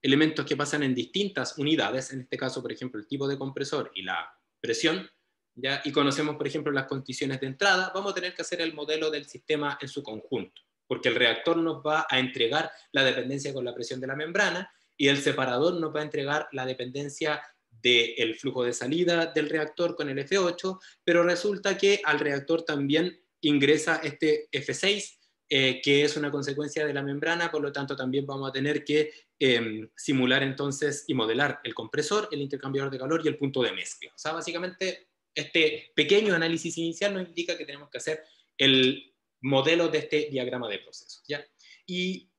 elementos que pasan en distintas unidades, en este caso, por ejemplo, el tipo de compresor y la presión, ¿ya? Y conocemos, por ejemplo, las condiciones de entrada, vamos a tener que hacer el modelo del sistema en su conjunto, porque el reactor nos va a entregar la dependencia con la presión de la membrana, y el separador nos va a entregar la dependencia del flujo de salida del reactor con el F8, pero resulta que al reactor también ingresa este F6, que es una consecuencia de la membrana, por lo tanto también vamos a tener que simular entonces y modelar el compresor, el intercambiador de calor y el punto de mezcla. O sea, básicamente este pequeño análisis inicial nos indica que tenemos que hacer el modelo de este diagrama de procesos, ¿ya? Y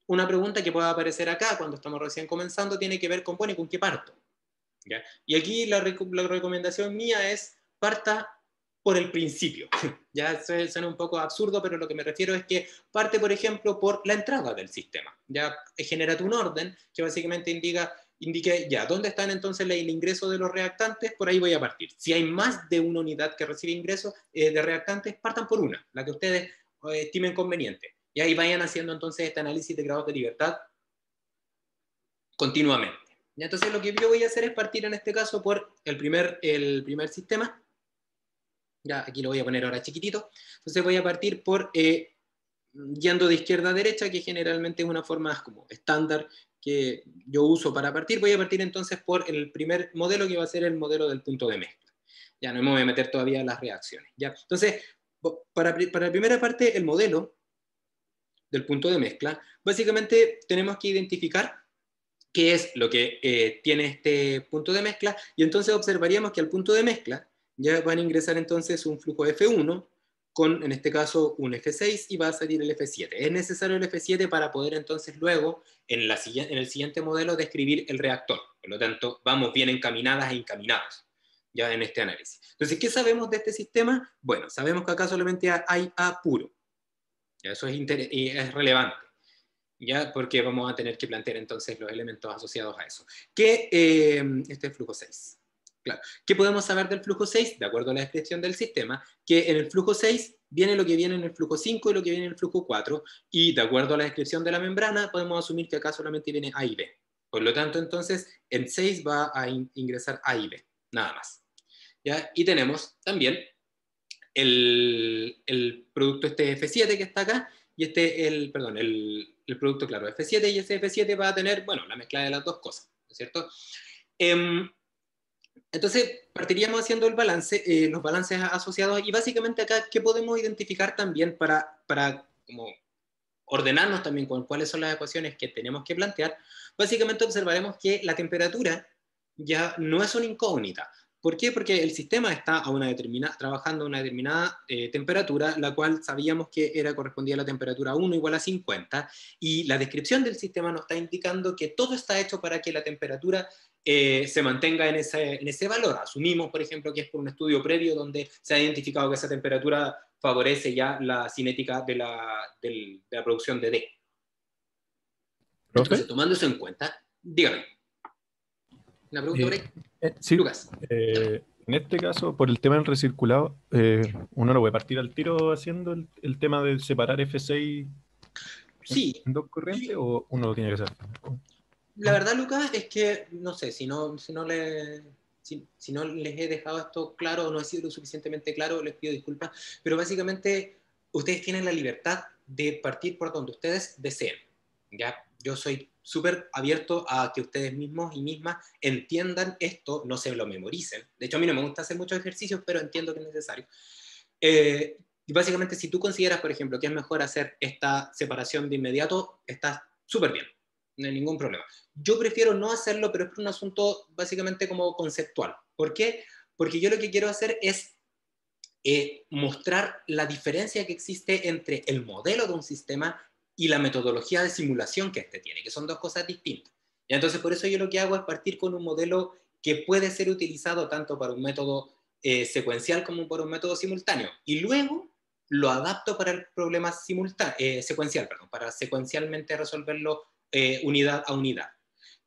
una pregunta que pueda aparecer acá cuando estamos recién comenzando tiene que ver con, bueno, ¿con qué parto? ¿Ya? Y aquí la recomendación mía es parta por el principio. Ya suena un poco absurdo, pero lo que me refiero es que parte, por ejemplo, por la entrada del sistema. Ya genérate un orden que básicamente indique ya dónde están entonces el ingreso de los reactantes, por ahí voy a partir. Si hay más de una unidad que recibe ingreso de reactantes, partan por una, la que ustedes estimen conveniente. Y ahí vayan haciendo entonces este análisis de grados de libertad continuamente. Y entonces lo que yo voy a hacer es partir en este caso por el primer sistema. Ya aquí lo voy a poner ahora chiquitito. Entonces voy a partir por yendo de izquierda a derecha, que generalmente es una forma como estándar que yo uso para partir, voy a partir entonces por el primer modelo, que va a ser el modelo del punto de mezcla. Ya no me voy a meter todavía en las reacciones. ¿Ya? Entonces, para la primera parte, el modelo del punto de mezcla, básicamente tenemos que identificar qué es lo que tiene este punto de mezcla, y entonces observaríamos que al punto de mezcla ya van a ingresar entonces un flujo F1 con, en este caso, un F6, y va a salir el F7. Es necesario el F7 para poder entonces luego, en el siguiente modelo, describir el reactor. Por lo tanto, vamos bien encaminadas e encaminados ya en este análisis. Entonces, ¿qué sabemos de este sistema? Bueno, sabemos que acá solamente hay A puro. Ya eso es relevante, ¿ya? Porque vamos a tener que plantear entonces los elementos asociados a eso. Este es flujo 6. Claro. ¿Qué podemos saber del flujo 6? De acuerdo a la descripción del sistema, que en el flujo 6 viene lo que viene en el flujo 5 y lo que viene en el flujo 4, y de acuerdo a la descripción de la membrana, podemos asumir que acá solamente viene A y B. Por lo tanto, entonces, en 6 va a ingresar A y B, nada más. ¿Ya? Y tenemos también el producto este F7 que está acá, y el producto, claro, F7, y ese F7 va a tener, bueno, la mezcla de las dos cosas, ¿no es cierto? Entonces, partiríamos haciendo los balances asociados, y básicamente acá, ¿qué podemos identificar también para como ordenarnos también con cuáles son las ecuaciones que tenemos que plantear? Básicamente observaremos que la temperatura ya no es una incógnita. ¿Por qué? Porque el sistema está trabajando a una determinada temperatura, la cual sabíamos que correspondía a la temperatura 1 igual a 50, y la descripción del sistema nos está indicando que todo está hecho para que la temperatura se mantenga en ese valor. Asumimos, por ejemplo, que es por un estudio previo donde se ha identificado que esa temperatura favorece ya la cinética de la producción de D. Entonces, ¿Profe? tomando eso en cuenta, dígame. ¿Una pregunta por ahí? Sí, Lucas. en este caso, por el tema del recirculado, uno lo puede partir al tiro haciendo el tema de separar F6 Sí. en dos corrientes, o uno lo tiene que hacer. La verdad, Lucas, es que, no sé, si no les he dejado esto claro o no he sido lo suficientemente claro, les pido disculpas, pero básicamente ustedes tienen la libertad de partir por donde ustedes deseen. ¿Ya? Yo soy súper abierto a que ustedes mismos y mismas entiendan esto, no se lo memoricen. De hecho, a mí no me gusta hacer muchos ejercicios, pero entiendo que es necesario. Y básicamente, si tú consideras, por ejemplo, que es mejor hacer esta separación de inmediato, está súper bien, no hay ningún problema. Yo prefiero no hacerlo, pero es por un asunto básicamente como conceptual. ¿Por qué? Porque yo lo que quiero hacer es mostrar la diferencia que existe entre el modelo de un sistema y la metodología de simulación que este tiene, que son dos cosas distintas. Y entonces, por eso yo lo que hago es partir con un modelo que puede ser utilizado tanto para un método secuencial como para un método simultáneo. Y luego lo adapto para el problema secuencial, para secuencialmente resolverlo unidad a unidad.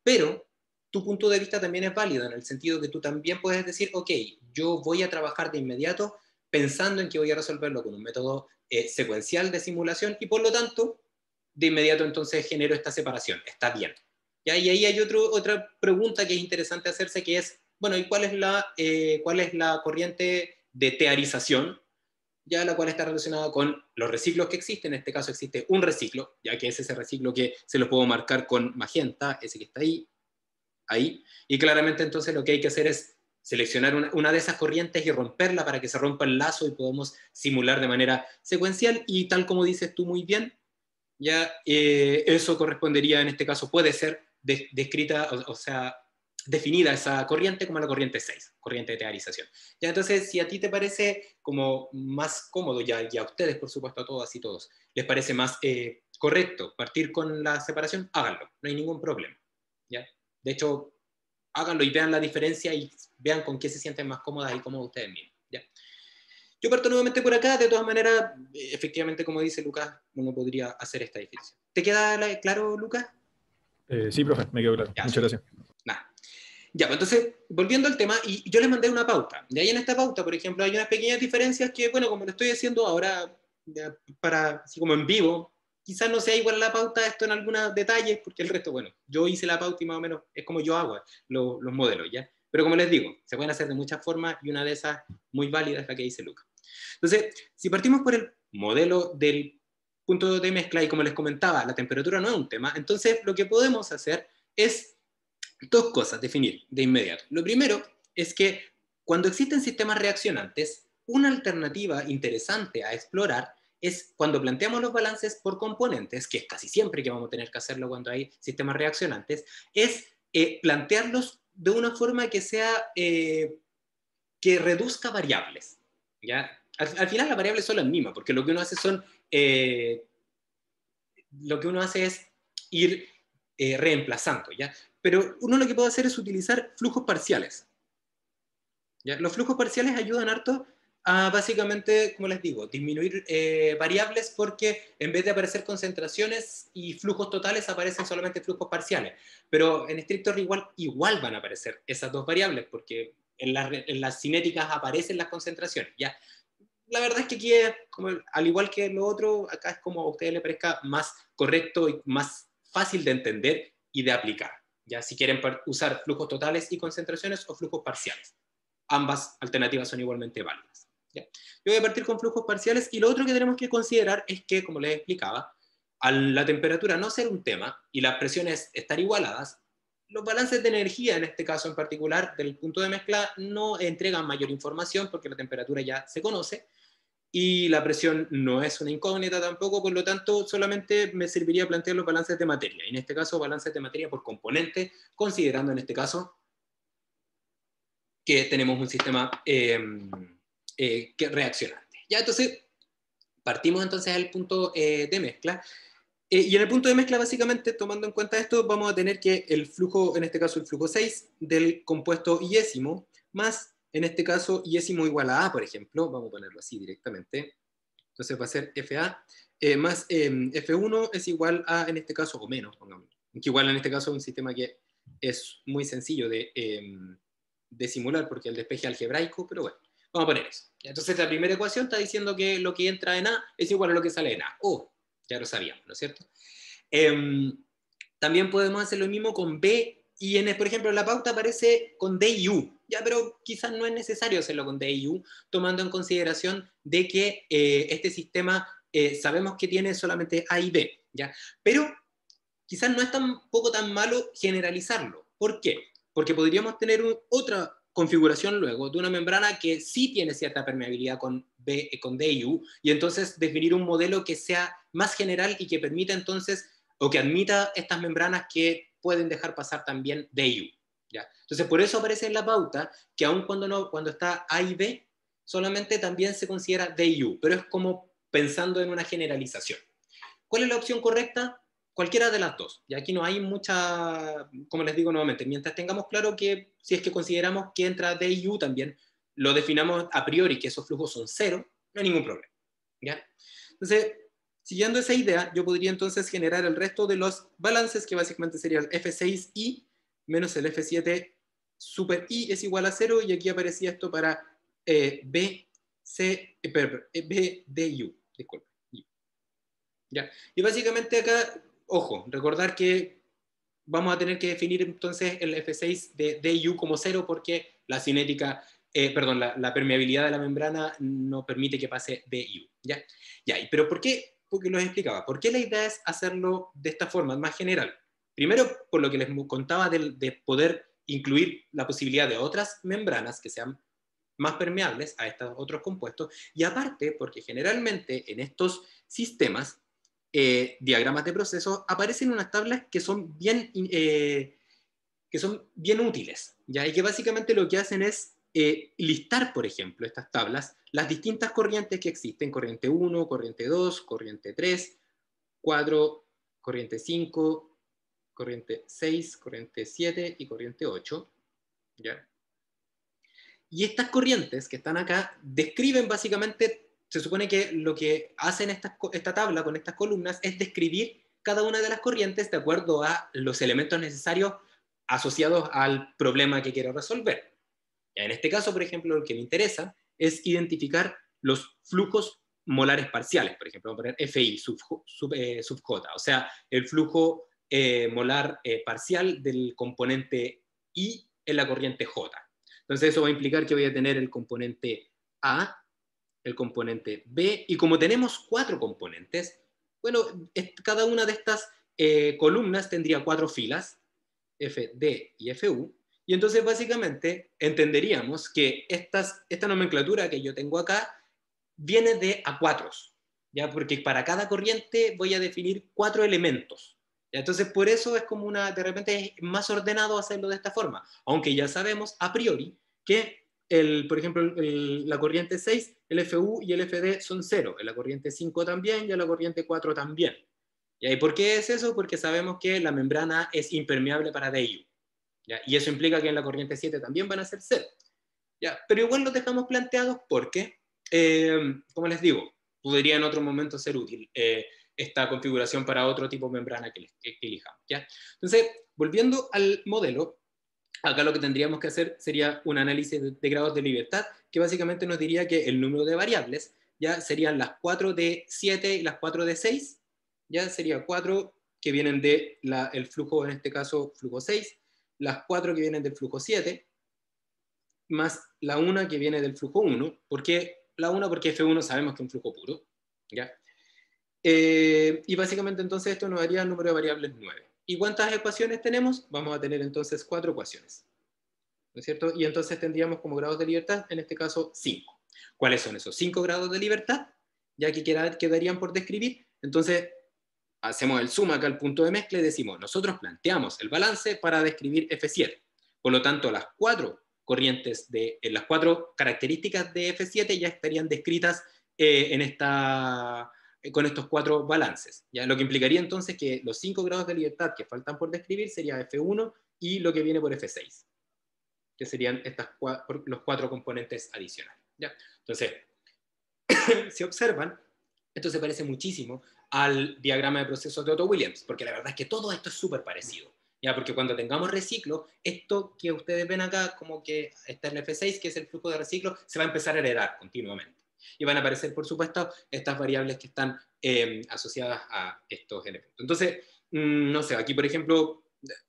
Pero tu punto de vista también es válido en el sentido que tú también puedes decir, ok, yo voy a trabajar de inmediato pensando en que voy a resolverlo con un método secuencial de simulación, y por lo tanto, de inmediato entonces genero esta separación. Está bien. ¿Ya? Y ahí hay otra pregunta que es interesante hacerse, que es, bueno, ¿y cuál es la corriente de tearización? Ya, la cual está relacionada con los reciclos que existen. En este caso existe un reciclo, ya que es ese reciclo que se lo puedo marcar con magenta, ese que está ahí, y claramente entonces lo que hay que hacer es seleccionar una de esas corrientes y romperla para que se rompa el lazo y podamos simular de manera secuencial, y tal como dices tú muy bien, ya eso correspondería, en este caso puede ser descrita, o sea, definida esa corriente como la corriente 6, corriente de teorización. Ya, entonces, si a ti te parece como más cómodo, y a ustedes, por supuesto, a todas y todos, les parece más correcto partir con la separación, háganlo, no hay ningún problema. ¿Ya? De hecho, háganlo y vean la diferencia y vean con qué se sienten más cómodas y cómodos ustedes mismos. ¿Ya? Yo parto nuevamente por acá. De todas maneras, efectivamente, como dice Lucas, uno podría hacer esta diferencia. ¿Te queda claro, Lucas? Sí, profe, me quedó claro. Ya, Muchas gracias. nada. Ya, pues entonces, volviendo al tema, y yo les mandé una pauta. De ahí en esta pauta, por ejemplo, hay unas pequeñas diferencias que, bueno, como lo estoy haciendo ahora, ya, así como en vivo, quizás no sea igual la pauta esto en algunos detalles, porque el resto, bueno, yo hice la pauta y más o menos es como yo hago los modelos, ¿ya? Pero como les digo, se pueden hacer de muchas formas, y una de esas muy válida es la que dice Lucas. Entonces, si partimos por el modelo del punto de mezcla, y como les comentaba, la temperatura no es un tema, entonces lo que podemos hacer es dos cosas, definir de inmediato. Lo primero es que cuando existen sistemas reaccionantes, una alternativa interesante a explorar es cuando planteamos los balances por componentes, que es casi siempre que vamos a tener que hacerlo cuando hay sistemas reaccionantes, es plantearlos de una forma que sea, que reduzca variables, ¿ya? Al final las variables son las mismas, porque lo que uno hace son, lo que uno hace es ir reemplazando, ¿ya? Pero uno lo que puede hacer es utilizar flujos parciales, ¿ya? Los flujos parciales ayudan harto a, básicamente, como les digo, disminuir variables, porque en vez de aparecer concentraciones y flujos totales, aparecen solamente flujos parciales. Pero en estricto rigor igual van a aparecer esas dos variables, porque en las cinéticas aparecen las concentraciones, ¿ya? La verdad es que aquí, como, al igual que lo otro, acá es como a ustedes les parezca más correcto y más fácil de entender y de aplicar, ¿ya? Si quieren usar flujos totales y concentraciones o flujos parciales. Ambas alternativas son igualmente válidas, ¿ya? Yo voy a partir con flujos parciales, y lo otro que tenemos que considerar es que, como les explicaba, al la temperatura no ser un tema y las presiones estar igualadas, los balances de energía, en este caso en particular del punto de mezcla, no entregan mayor información porque la temperatura ya se conoce y la presión no es una incógnita tampoco, por lo tanto solamente me serviría plantear los balances de materia, y en este caso balances de materia por componente, considerando en este caso que tenemos un sistema que reaccionante. Ya, entonces partimos entonces al punto de mezcla. Y en el punto de mezcla, básicamente, tomando en cuenta esto, vamos a tener que el flujo, en este caso el flujo 6 del compuesto iésimo, más, en este caso, iésimo igual a A, por ejemplo, vamos a ponerlo así directamente. Entonces va a ser FA, más F1 es igual a, en este caso, o menos, pongamos. Que igual en este caso es un sistema que es muy sencillo de simular, porque el despeje algebraico, pero bueno, vamos a poner eso. Entonces la primera ecuación está diciendo que lo que entra en A es igual a lo que sale en A. Oh, ya lo sabíamos, ¿no es cierto? También podemos hacer lo mismo con B, y por ejemplo en la pauta aparece con D y U, ya, pero quizás no es necesario hacerlo con D y U, tomando en consideración de que este sistema sabemos que tiene solamente A y B, ¿ya? Pero quizás no es tampoco tan malo generalizarlo. ¿Por qué? Porque podríamos tener otra configuración luego de una membrana que sí tiene cierta permeabilidad con con D y U, y entonces definir un modelo que sea más general y que permita entonces, o que admita estas membranas que pueden dejar pasar también D y U, ¿ya? Entonces por eso aparece en la pauta que aun cuando está A y B, solamente también se considera D y U, pero es como pensando en una generalización. ¿Cuál es la opción correcta? Cualquiera de las dos. Y aquí no hay mucha, como les digo nuevamente, mientras tengamos claro que si es que consideramos que entra D y U también, lo definamos a priori que esos flujos son cero, no hay ningún problema, ¿ya? Entonces, siguiendo esa idea, yo podría entonces generar el resto de los balances, que básicamente sería el F6I menos el F7 super I es igual a 0, y aquí aparecía esto para B, C, B, D y U, disculpe. ¿Ya? Y básicamente acá, ojo, recordar que vamos a tener que definir entonces el F6 de DU como cero, porque la cinética, perdón, la permeabilidad de la membrana no permite que pase DU. ¿Ya? Ya, pero ¿por qué? Porque lo explicaba. ¿Por qué la idea es hacerlo de esta forma, más general? Primero, por lo que les contaba de poder incluir la posibilidad de otras membranas que sean más permeables a estos otros compuestos, y aparte porque generalmente en estos sistemas, diagramas de procesos, aparecen unas tablas que son bien útiles, ¿ya? Y que básicamente lo que hacen es listar, por ejemplo, estas tablas, las distintas corrientes que existen: corriente 1, corriente 2, corriente 3, 4, corriente 5, corriente 6, corriente 7 y corriente 8, ¿ya? Y estas corrientes que están acá describen básicamente, se supone que lo que hacen esta tabla con estas columnas es describir cada una de las corrientes de acuerdo a los elementos necesarios asociados al problema que quiero resolver. En este caso, por ejemplo, lo que me interesa es identificar los flujos molares parciales. Por ejemplo, vamos a poner FI sub J, o sea, el flujo molar parcial del componente I en la corriente J. Entonces eso va a implicar que voy a tener el componente A, el componente B, y como tenemos 4 componentes, Bueno, cada una de estas columnas tendría 4 filas, F, D y FU, y entonces básicamente entenderíamos que esta nomenclatura que yo tengo acá viene de A4s, ¿ya? Porque para cada corriente voy a definir 4 elementos. ¿Ya? Entonces por eso es como de repente es más ordenado hacerlo de esta forma, aunque ya sabemos a priori que por ejemplo, la corriente 6, el FU y el FD son 0, en la corriente 5 también y en la corriente 4 también. ¿Y por qué es eso? Porque sabemos que la membrana es impermeable para DIU. ¿Ya? Y eso implica que en la corriente 7 también van a ser 0. ¿Ya? Pero igual los dejamos planteados porque, como les digo, podría en otro momento ser útil esta configuración para otro tipo de membrana que elijamos. ¿Ya? Entonces, volviendo al modelo, acá lo que tendríamos que hacer sería un análisis de grados de libertad, que básicamente nos diría que el número de variables ya serían las 4 de 7 y las 4 de 6, ya sería 4 que vienen del flujo, en este caso flujo 6, las 4 que vienen del flujo 7, más la 1 que viene del flujo 1, ¿por qué la 1? Porque F1 sabemos que es un flujo puro, ¿ya? Y básicamente entonces esto nos daría el número de variables 9. ¿Y cuántas ecuaciones tenemos? Vamos a tener entonces 4 ecuaciones, ¿no es cierto? Y entonces tendríamos como grados de libertad, en este caso, 5. ¿Cuáles son esos 5 grados de libertad? Ya que quedarían por describir. Entonces, hacemos el suma acá al punto de mezcla y decimos, nosotros planteamos el balance para describir F7. Por lo tanto, las 4 corrientes, las 4 características de F7 ya estarían descritas con estos 4 balances. ¿Ya? Lo que implicaría entonces que los 5 grados de libertad que faltan por describir sería F1 y lo que viene por F6, que serían los 4 componentes adicionales. ¿Ya? Entonces, si observan, esto se parece muchísimo al diagrama de procesos de Otto Williams, porque la verdad es que todo esto es súper parecido. ¿Ya? Porque cuando tengamos reciclo, esto que ustedes ven acá, como que está el F6, que es el flujo de reciclo, se va a empezar a heredar continuamente. Y van a aparecer, por supuesto, estas variables que están asociadas a estos elementos. Entonces, no sé, aquí, por ejemplo,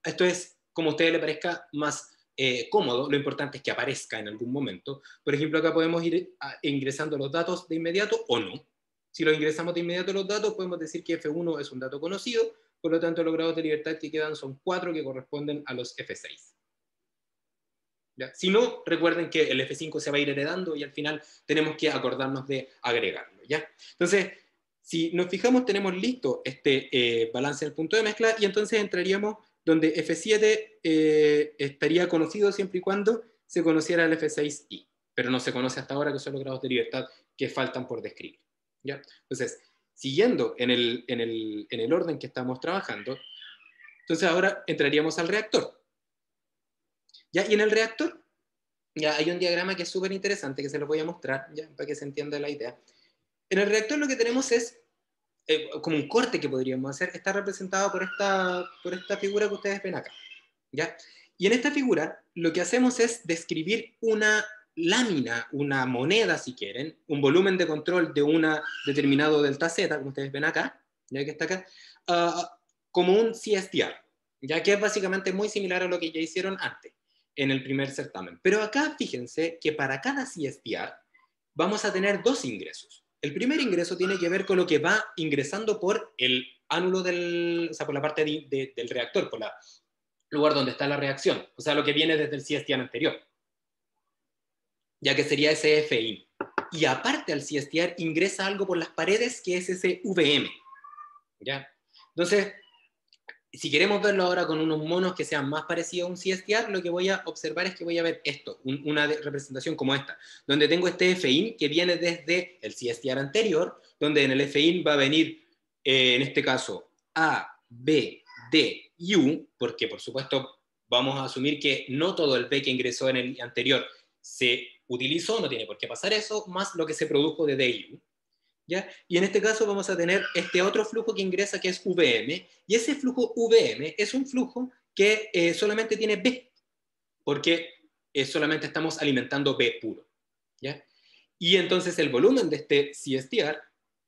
esto es como a ustedes les parezca más cómodo, lo importante es que aparezca en algún momento. Por ejemplo, acá podemos ir ingresando los datos de inmediato o no. Si los ingresamos de inmediato los datos, podemos decir que F1 es un dato conocido, por lo tanto los grados de libertad que quedan son 4 que corresponden a los F6. ¿Ya? Si no, recuerden que el F5 se va a ir heredando y al final tenemos que acordarnos de agregarlo. ¿Ya? Entonces, si nos fijamos, tenemos listo este balance del punto de mezcla y entonces entraríamos donde F7 estaría conocido siempre y cuando se conociera el F6i, pero no se conoce hasta ahora, que son los grados de libertad que faltan por describir. ¿Ya? Entonces, siguiendo en el orden que estamos trabajando, entonces ahora entraríamos al reactor. ¿Ya? Y en el reactor ya hay un diagrama que es súper interesante, que se lo voy a mostrar, ¿ya? Para que se entienda la idea. En el reactor lo que tenemos es como un corte que podríamos hacer, está representado por esta figura que ustedes ven acá. ¿Ya? Y en esta figura lo que hacemos es describir una lámina, una moneda si quieren, un volumen de control de una determinado delta Z, como ustedes ven acá, ya que está acá, como un CSTR, ya que es básicamente muy similar a lo que ya hicieron antes, en el primer certamen. Pero acá fíjense que para cada CSTR vamos a tener 2 ingresos. El primer ingreso tiene que ver con lo que va ingresando por el ánulo o sea, por la parte del reactor, por el lugar donde está la reacción, o sea, lo que viene desde el CSTR anterior, ya que sería ese FI. Y aparte al CSTR ingresa algo por las paredes que es ese VM. ¿Ya? Entonces, si queremos verlo ahora con unos monos que sean más parecidos a un CSTR, lo que voy a observar es que voy a ver esto, una representación como esta, donde tengo este FIN que viene desde el CSTR anterior, donde en el FIN va a venir, en este caso, A, B, D y U, porque por supuesto vamos a asumir que no todo el B que ingresó en el anterior se utilizó, no tiene por qué pasar eso, más lo que se produjo de D y U. ¿Ya? Y en este caso vamos a tener este otro flujo que ingresa que es VM, y ese flujo VM es un flujo que solamente tiene B, porque solamente estamos alimentando B puro. ¿Ya? Y entonces el volumen de este CSTR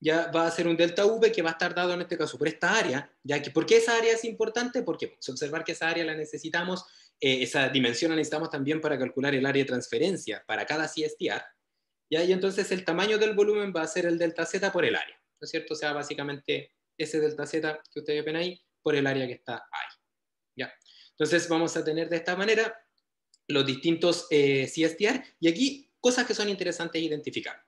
ya va a ser un delta V que va a estar dado en este caso por esta área, ya que ¿por qué esa área es importante? Porque vamos a observar que esa área la necesitamos, esa dimensión la necesitamos también para calcular el área de transferencia para cada CSTR. ¿Ya? Y entonces el tamaño del volumen va a ser el delta Z por el área, ¿no es cierto? O sea, básicamente ese delta Z que ustedes ven ahí por el área que está ahí. ¿Ya? Entonces vamos a tener de esta manera los distintos CSTR, y aquí cosas que son interesantes identificar.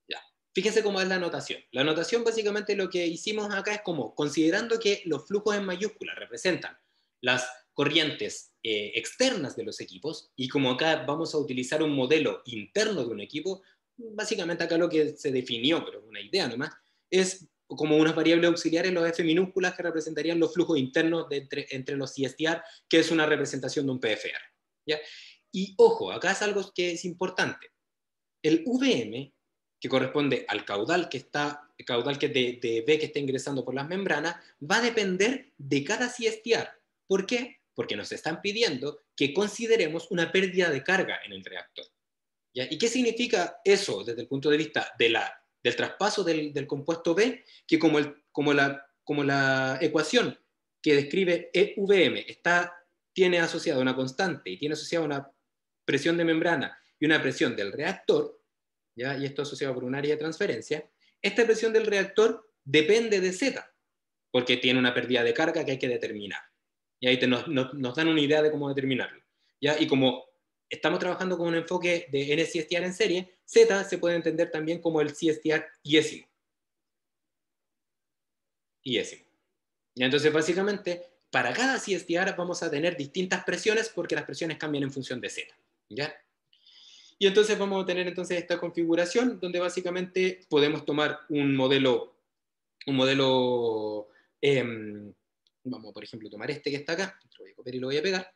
¿Ya? Fíjense cómo es la notación. La notación básicamente lo que hicimos acá es como, considerando que los flujos en mayúsculas representan las corrientes externas de los equipos, y como acá vamos a utilizar un modelo interno de un equipo, básicamente acá lo que se definió, pero es una idea nomás, es como unas variables auxiliares, los F minúsculas, que representarían los flujos internos entre los CSTR, que es una representación de un PFR. ¿Ya? Y ojo, acá es algo que es importante. El VM, que corresponde al caudal que está, el caudal que de B que está ingresando por las membranas, va a depender de cada CSTR. ¿Por qué? Porque nos están pidiendo que consideremos una pérdida de carga en el reactor. ¿Ya? ¿Y qué significa eso desde el punto de vista del traspaso del compuesto B? Que como la ecuación que describe EVM tiene asociada una constante y tiene asociada una presión de membrana y una presión del reactor, ¿ya? Y esto asociado por un área de transferencia, esta presión del reactor depende de Z, porque tiene una pérdida de carga que hay que determinar. Y ahí nos dan una idea de cómo determinarlo. ¿Ya? Y como estamos trabajando con un enfoque de N-CSTR en serie, Z se puede entender también como el CSTR iésimo. Iésimo. Y entonces, básicamente, para cada CSTR vamos a tener distintas presiones, porque las presiones cambian en función de Z. ¿Ya? Y entonces vamos a tener entonces esta configuración, donde básicamente podemos tomar un modelo vamos, por ejemplo, tomar este que está acá, lo voy a copiar y lo voy a pegar,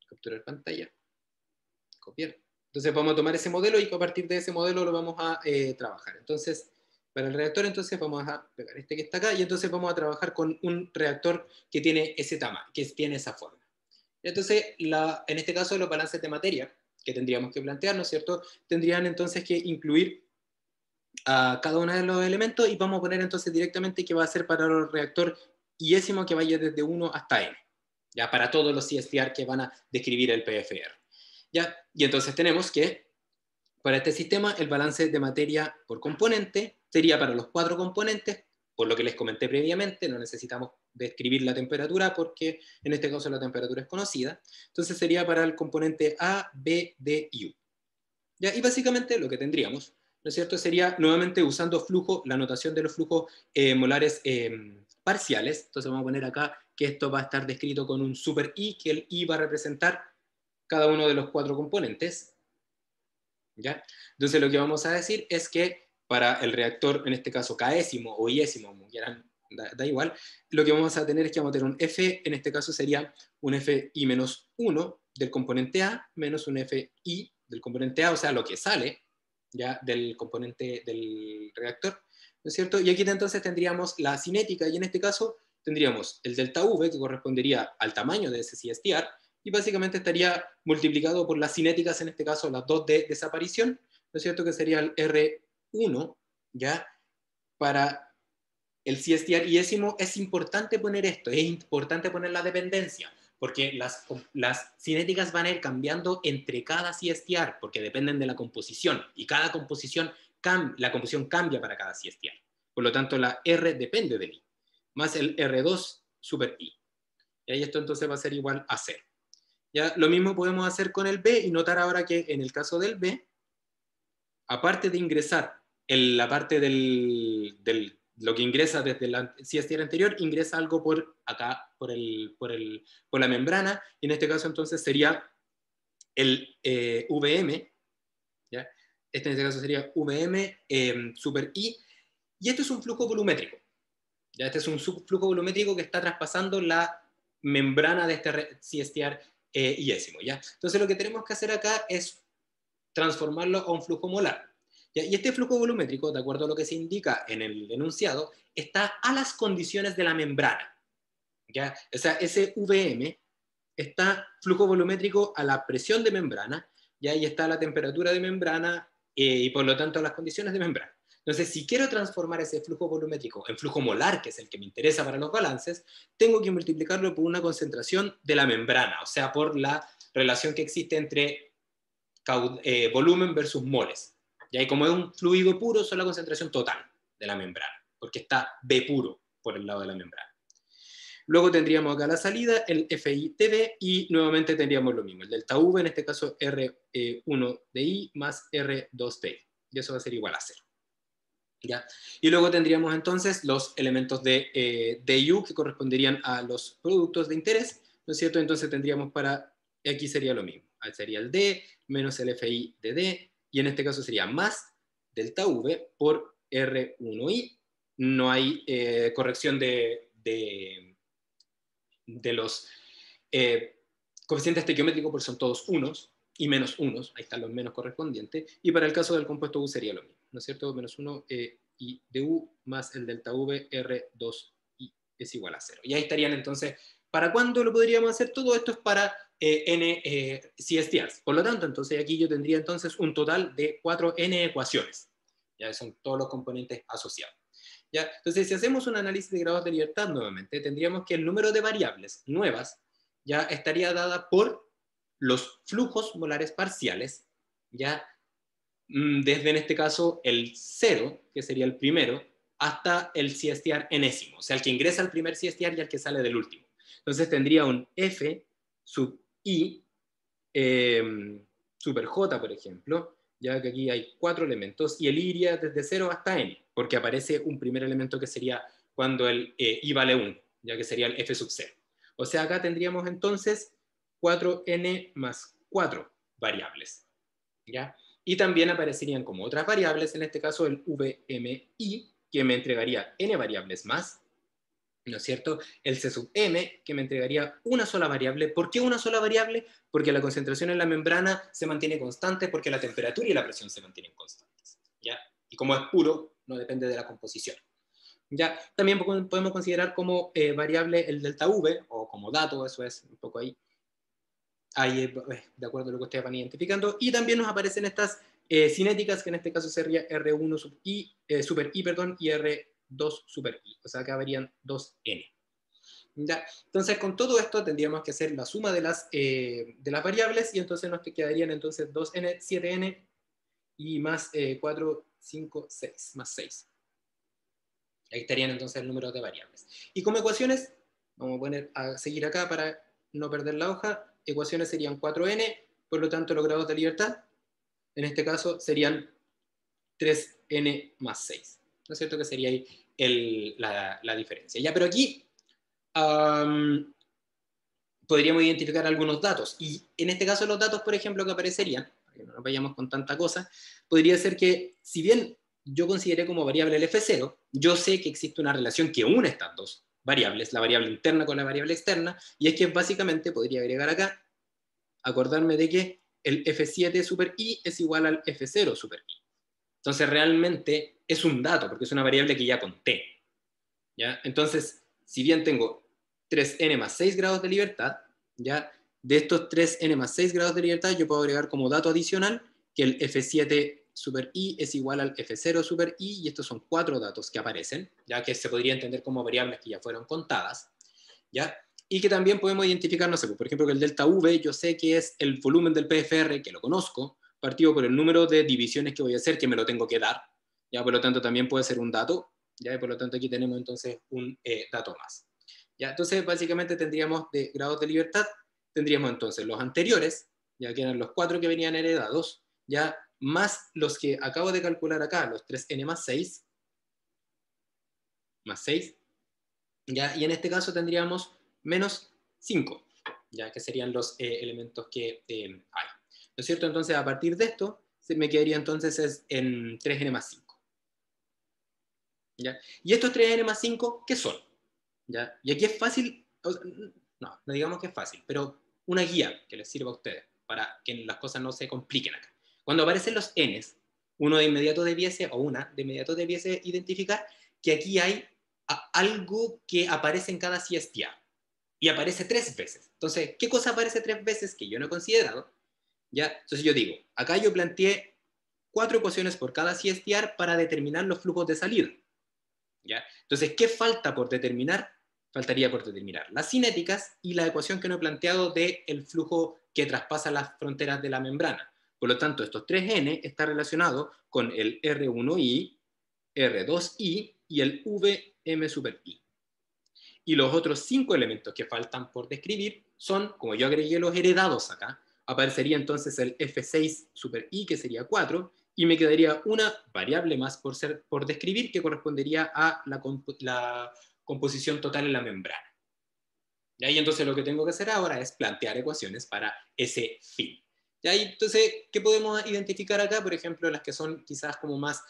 capturar pantalla, copiar. Entonces vamos a tomar ese modelo, y a partir de ese modelo lo vamos a trabajar. Entonces, para el reactor, entonces vamos a pegar este que está acá, y entonces vamos a trabajar con un reactor que tiene ese tamaño, que tiene esa forma. Entonces, en este caso, los balances de materia que tendríamos que plantear, ¿no es cierto?, tendrían entonces que incluir a cada uno de los elementos, y vamos a poner entonces directamente que va a ser para el reactor iésimo que vaya desde 1 hasta n, ya para todos los CSTR que van a describir el PFR. ¿Ya? Y entonces tenemos que, para este sistema, el balance de materia por componente sería para los 4 componentes, por lo que les comenté previamente, no necesitamos describir la temperatura, porque en este caso la temperatura es conocida. Entonces sería para el componente A, B, D y U. ¿Ya? Y básicamente lo que tendríamos, ¿no es cierto?, sería nuevamente usando flujo, la notación de los flujos molares parciales. Entonces vamos a poner acá que esto va a estar descrito con un super I, que el I va a representar cada uno de los 4 componentes. ¿Ya? Entonces lo que vamos a decir es que para el reactor, en este caso késimo o iésimo, como quieran, da igual, lo que vamos a tener es que vamos a tener un F, en este caso sería un FI menos 1 del componente A, menos un FI del componente A, o sea, lo que sale ya del componente del reactor, ¿no es cierto? Y aquí entonces tendríamos la cinética, y en este caso tendríamos el delta V, que correspondería al tamaño de ese CSTR, y básicamente estaría multiplicado por las cinéticas, en este caso las 2 de desaparición, ¿no es cierto?, que sería el R1, ¿ya? Para el CSTR iésimo es importante poner esto, es importante poner la dependencia, porque las cinéticas van a ir cambiando entre cada CSTR, porque dependen de la composición, y cada composición, la composición cambia para cada CSTR. Por lo tanto, la R depende del I, más el R2 super I. Y ahí esto entonces va a ser igual a 0. ¿Ya? Lo mismo podemos hacer con el B, y notar ahora que en el caso del B, aparte de ingresar la parte lo que ingresa desde la CSTR anterior, ingresa algo por acá, por la membrana, y en este caso entonces sería el VM, ¿ya? En este caso sería VM super I, y este es un flujo volumétrico. ¿Ya? Este es un flujo volumétrico que está traspasando la membrana de este CSTR iésimo, ¿ya? Entonces lo que tenemos que hacer acá es transformarlo a un flujo molar. ¿Ya? Y este flujo volumétrico, de acuerdo a lo que se indica en el enunciado, está a las condiciones de la membrana. ¿Ya? O sea, ese VM está flujo volumétrico a la presión de membrana, ¿ya? Y está a la temperatura de membrana y por lo tanto a las condiciones de membrana. Entonces, si quiero transformar ese flujo volumétrico en flujo molar, que es el que me interesa para los balances, tengo que multiplicarlo por una concentración de la membrana, o sea, por la relación que existe entre volumen versus moles. ¿Ya? Y como es un fluido puro, son la concentración total de la membrana. porque está B puro por el lado de la membrana. Luego tendríamos acá la salida, el FI-TB, y nuevamente tendríamos lo mismo, el delta V, en este caso R1DI más R2DI, y eso va a ser igual a 0. ¿Ya? Y luego tendríamos entonces los elementos de DU que corresponderían a los productos de interés, ¿no es cierto? Entonces tendríamos para, aquí sería lo mismo, sería el D menos el FI de D, y en este caso sería más delta V por R1I. No hay corrección de los coeficientes estequiométricos, porque son todos unos, y menos unos, ahí están los menos correspondientes, y para el caso del compuesto U sería lo mismo, ¿no es cierto? Menos 1 y de U más el delta V R2I es igual a 0. Y ahí estarían entonces, ¿para cuándo lo podríamos hacer? Todo esto es para N CSTRs. Por lo tanto, entonces aquí yo tendría entonces un total de 4 N ecuaciones. Ya son todos los componentes asociados. ¿Ya? Entonces, si hacemos un análisis de grados de libertad nuevamente, tendríamos que el número de variables nuevas ya estaría dada por los flujos molares parciales, ya desde en este caso el 0, que sería el primero, hasta el CSTR enésimo, o sea, el que ingresa al primer CSTR y el que sale del último. Entonces tendría un F sub I super J, por ejemplo, ya que aquí hay 4 elementos, y el I iría desde 0 hasta N, porque aparece un primer elemento que sería cuando el I vale 1, ya que sería el F sub 0. O sea, acá tendríamos entonces 4N más 4 variables, ¿ya? Y también aparecerían como otras variables, en este caso el VMI, que me entregaría N variables más, ¿no es cierto? El C sub M, que me entregaría una sola variable. ¿Por qué una sola variable? Porque la concentración en la membrana se mantiene constante, porque la temperatura y la presión se mantienen constantes, ¿ya? Y como es puro, no depende de la composición. ¿Ya? También podemos considerar como variable el delta V, o como dato, eso es un poco ahí, de acuerdo a lo que ustedes van identificando. Y también nos aparecen estas cinéticas, que en este caso sería R1 sub I, super I, perdón, y R2 super I. O sea, acá varían 2N. ¿Ya? Entonces, con todo esto tendríamos que hacer la suma de las variables, y entonces nos quedarían entonces 2N, 7N, y más 4, 5, 6, más 6. Ahí estarían entonces el número de variables. Y como ecuaciones, vamos a seguir acá para no perder la hoja. Ecuaciones serían 4N, por lo tanto los grados de libertad, en este caso, serían 3N más 6. ¿No es cierto? Que sería ahí la diferencia. Ya, pero aquí podríamos identificar algunos datos. Y en este caso los datos, por ejemplo, que aparecerían, para que no nos vayamos con tanta cosa, podría ser que, si bien yo consideré como variable el F0, yo sé que existe una relación que une estas dos variables, la variable interna con la variable externa, y es que básicamente podría agregar acá, acordarme de que el F7 super I es igual al F0 super I. Entonces realmente es un dato, porque es una variable que ya conté, ¿ya? Entonces, si bien tengo 3N más 6 grados de libertad, ¿ya? De estos 3N más 6 grados de libertad, yo puedo agregar como dato adicional que el F7 super I es igual al F0 super I, y estos son 4 datos que aparecen, ya que se podría entender como variables que ya fueron contadas, ¿ya? Y que también podemos identificar, no sé, por ejemplo, que el delta V, yo sé que es el volumen del PFR, que lo conozco, partido por el número de divisiones que voy a hacer, que me lo tengo que dar, ¿ya? Por lo tanto, también puede ser un dato, ¿ya? Y por lo tanto, aquí tenemos entonces un dato más. ¿Ya? Entonces, básicamente tendríamos de grados de libertad, tendríamos entonces los anteriores, ya que eran los 4 que venían heredados, ya más los que acabo de calcular acá, los 3N más 6, ¿ya? Y en este caso tendríamos menos 5, ya que serían los elementos que hay. ¿No es cierto? Entonces, a partir de esto, me quedaría entonces en 3N más 5. ¿Ya? Y estos 3N más 5, ¿qué son? ¿Ya? Y aquí es fácil, no digamos que es fácil, pero una guía que les sirva a ustedes para que las cosas no se compliquen acá. Cuando aparecen los Ns, uno de inmediato debiese, o una de inmediato debiese identificar que aquí hay algo que aparece en cada CSTR, y aparece 3 veces. Entonces, ¿qué cosa aparece 3 veces que yo no he considerado? ¿Ya? Entonces yo digo, acá yo planteé 4 ecuaciones por cada CSTR para determinar los flujos de salida, ¿ya? Entonces, ¿qué falta por determinar? Faltaría por determinar las cinéticas y la ecuación que no he planteado del flujo que traspasa las fronteras de la membrana. Por lo tanto, estos 3N está relacionado con el R1I, R2I y y el VM super I. Y los otros 5 elementos que faltan por describir son, como yo agregué los heredados acá, aparecería entonces el F6 super I, que sería 4, y me quedaría una variable más por describir, que correspondería a la composición total en la membrana. Y ahí entonces lo que tengo que hacer ahora es plantear ecuaciones para ese fin. Y ahí entonces, ¿qué podemos identificar acá? Por ejemplo, las que son quizás como más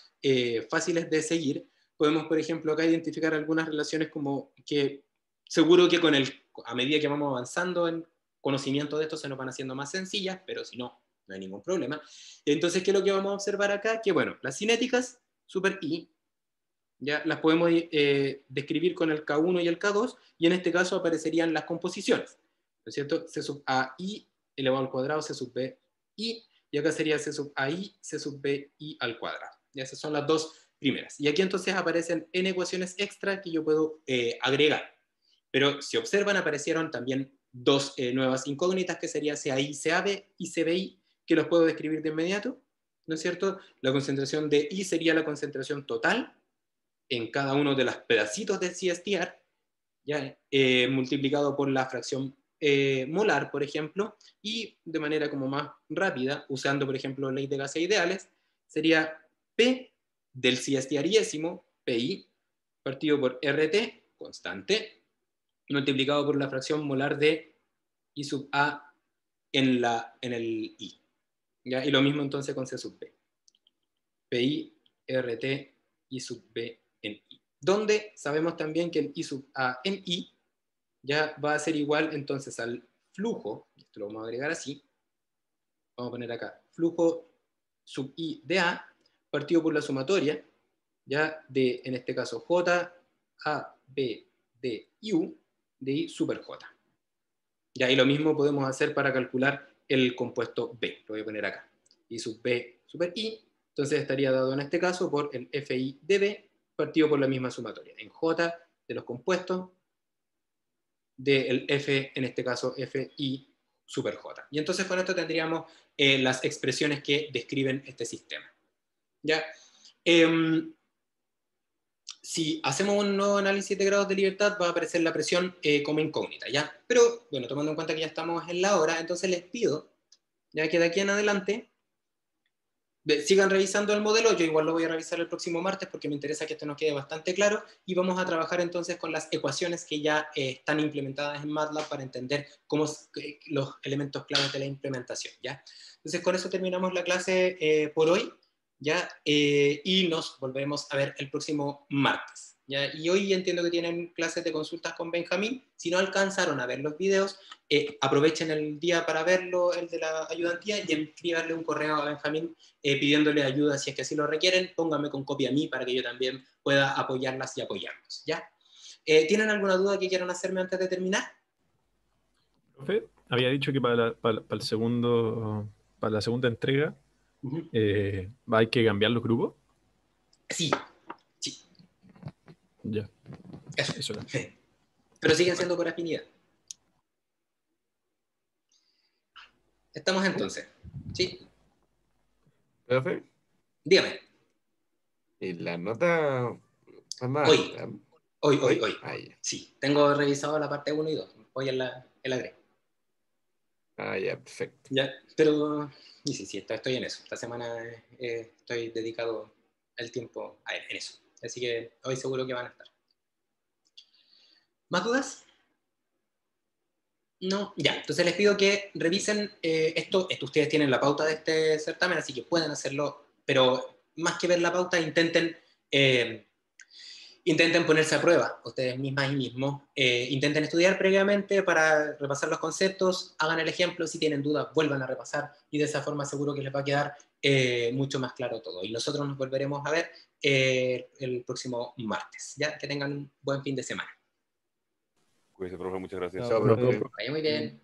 fáciles de seguir. Podemos, por ejemplo, acá identificar algunas relaciones como que seguro que a medida que vamos avanzando en conocimiento de esto se nos van haciendo más sencillas, pero si no, no hay ningún problema. Entonces, ¿qué es lo que vamos a observar acá? Que bueno, las cinéticas, super I, ya las podemos describir con el K1 y el K2, y en este caso aparecerían las composiciones, ¿no es cierto? C sub AI elevado al cuadrado, C sub B I, y acá sería C sub AI, C sub B I al cuadrado. Ya esas son las dos primeras. Y aquí entonces aparecen n ecuaciones extra que yo puedo agregar. Pero si observan, aparecieron también dos nuevas incógnitas, que sería CAI, CAB y CBI, que los puedo describir de inmediato, ¿no es cierto? La concentración de I sería la concentración total en cada uno de los pedacitos del CSTR, ¿ya? Multiplicado por la fracción molar, por ejemplo, y de manera como más rápida, usando, por ejemplo, ley de gases ideales, sería P del CSTRiésimo, PI, partido por RT, constante, multiplicado por la fracción molar de I sub A en el I. ¿Ya? Y lo mismo entonces con C sub B. PI, RT, I sub B en I. Donde sabemos también que el I sub A en I ya va a ser igual entonces al flujo, esto lo vamos a agregar así, vamos a poner acá, flujo sub I de A, partido por la sumatoria, ya de, en este caso, J, A, B, D, U, de I super J. Ya, y lo mismo podemos hacer para calcular el compuesto B, lo voy a poner acá, I sub B super I, entonces estaría dado en este caso por el FI de B, partido por la misma sumatoria, en J de los compuestos, del F, en este caso FI super J. Y entonces con esto tendríamos las expresiones que describen este sistema. ¿Ya? Si hacemos un nuevo análisis de grados de libertad, va a aparecer la presión como incógnita, ¿ya? Pero, bueno, tomando en cuenta que ya estamos en la hora, entonces les pido, ya que de aquí en adelante, sigan revisando el modelo. Yo igual lo voy a revisar el próximo martes porque me interesa que esto nos quede bastante claro, y vamos a trabajar entonces con las ecuaciones que ya están implementadas en MATLAB para entender cómo los elementos claves de la implementación, ¿ya? Entonces con eso terminamos la clase por hoy, ¿ya? Y nos volveremos a ver el próximo martes, ¿ya? Y hoy entiendo que tienen clases de consultas con Benjamín. Si no alcanzaron a ver los videos, aprovechen el día para verlo, el de la ayudantía, y escríbanle un correo a Benjamín pidiéndole ayuda si es que así lo requieren. Pónganme con copia a mí para que yo también pueda apoyarlas y apoyarlos, ¿ya? ¿Tienen alguna duda que quieran hacerme antes de terminar? Profe, había dicho que para el segundo, para la segunda entrega hay que cambiar los grupos. Sí, sí, Ya, eso. eso era. Pero siguen siendo por afinidad. Estamos entonces. ¿Sí? Profe, Dígame. ¿y la nota más Hoy. alta? Hoy. Ah, ya. Sí, tengo revisado la parte 1 y 2. Hoy en la agregué. Ah, ya, perfecto. Ya, pero y sí, estoy en eso. Esta semana estoy dedicado el tiempo en eso. Así que hoy seguro que van a estar. ¿Más dudas? No, ya. Entonces les pido que revisen esto. Ustedes tienen la pauta de este certamen, así que pueden hacerlo, pero más que ver la pauta, intenten ponerse a prueba ustedes mismas y mismos. Intenten estudiar previamente para repasar los conceptos, hagan el ejemplo, si tienen dudas vuelvan a repasar, y de esa forma seguro que les va a quedar mucho más claro todo. Y nosotros nos volveremos a ver el próximo martes. Ya, que tengan un buen fin de semana. Cuídese, profe, muchas gracias. Chao, Chao, profe. profe. Vaya muy bien.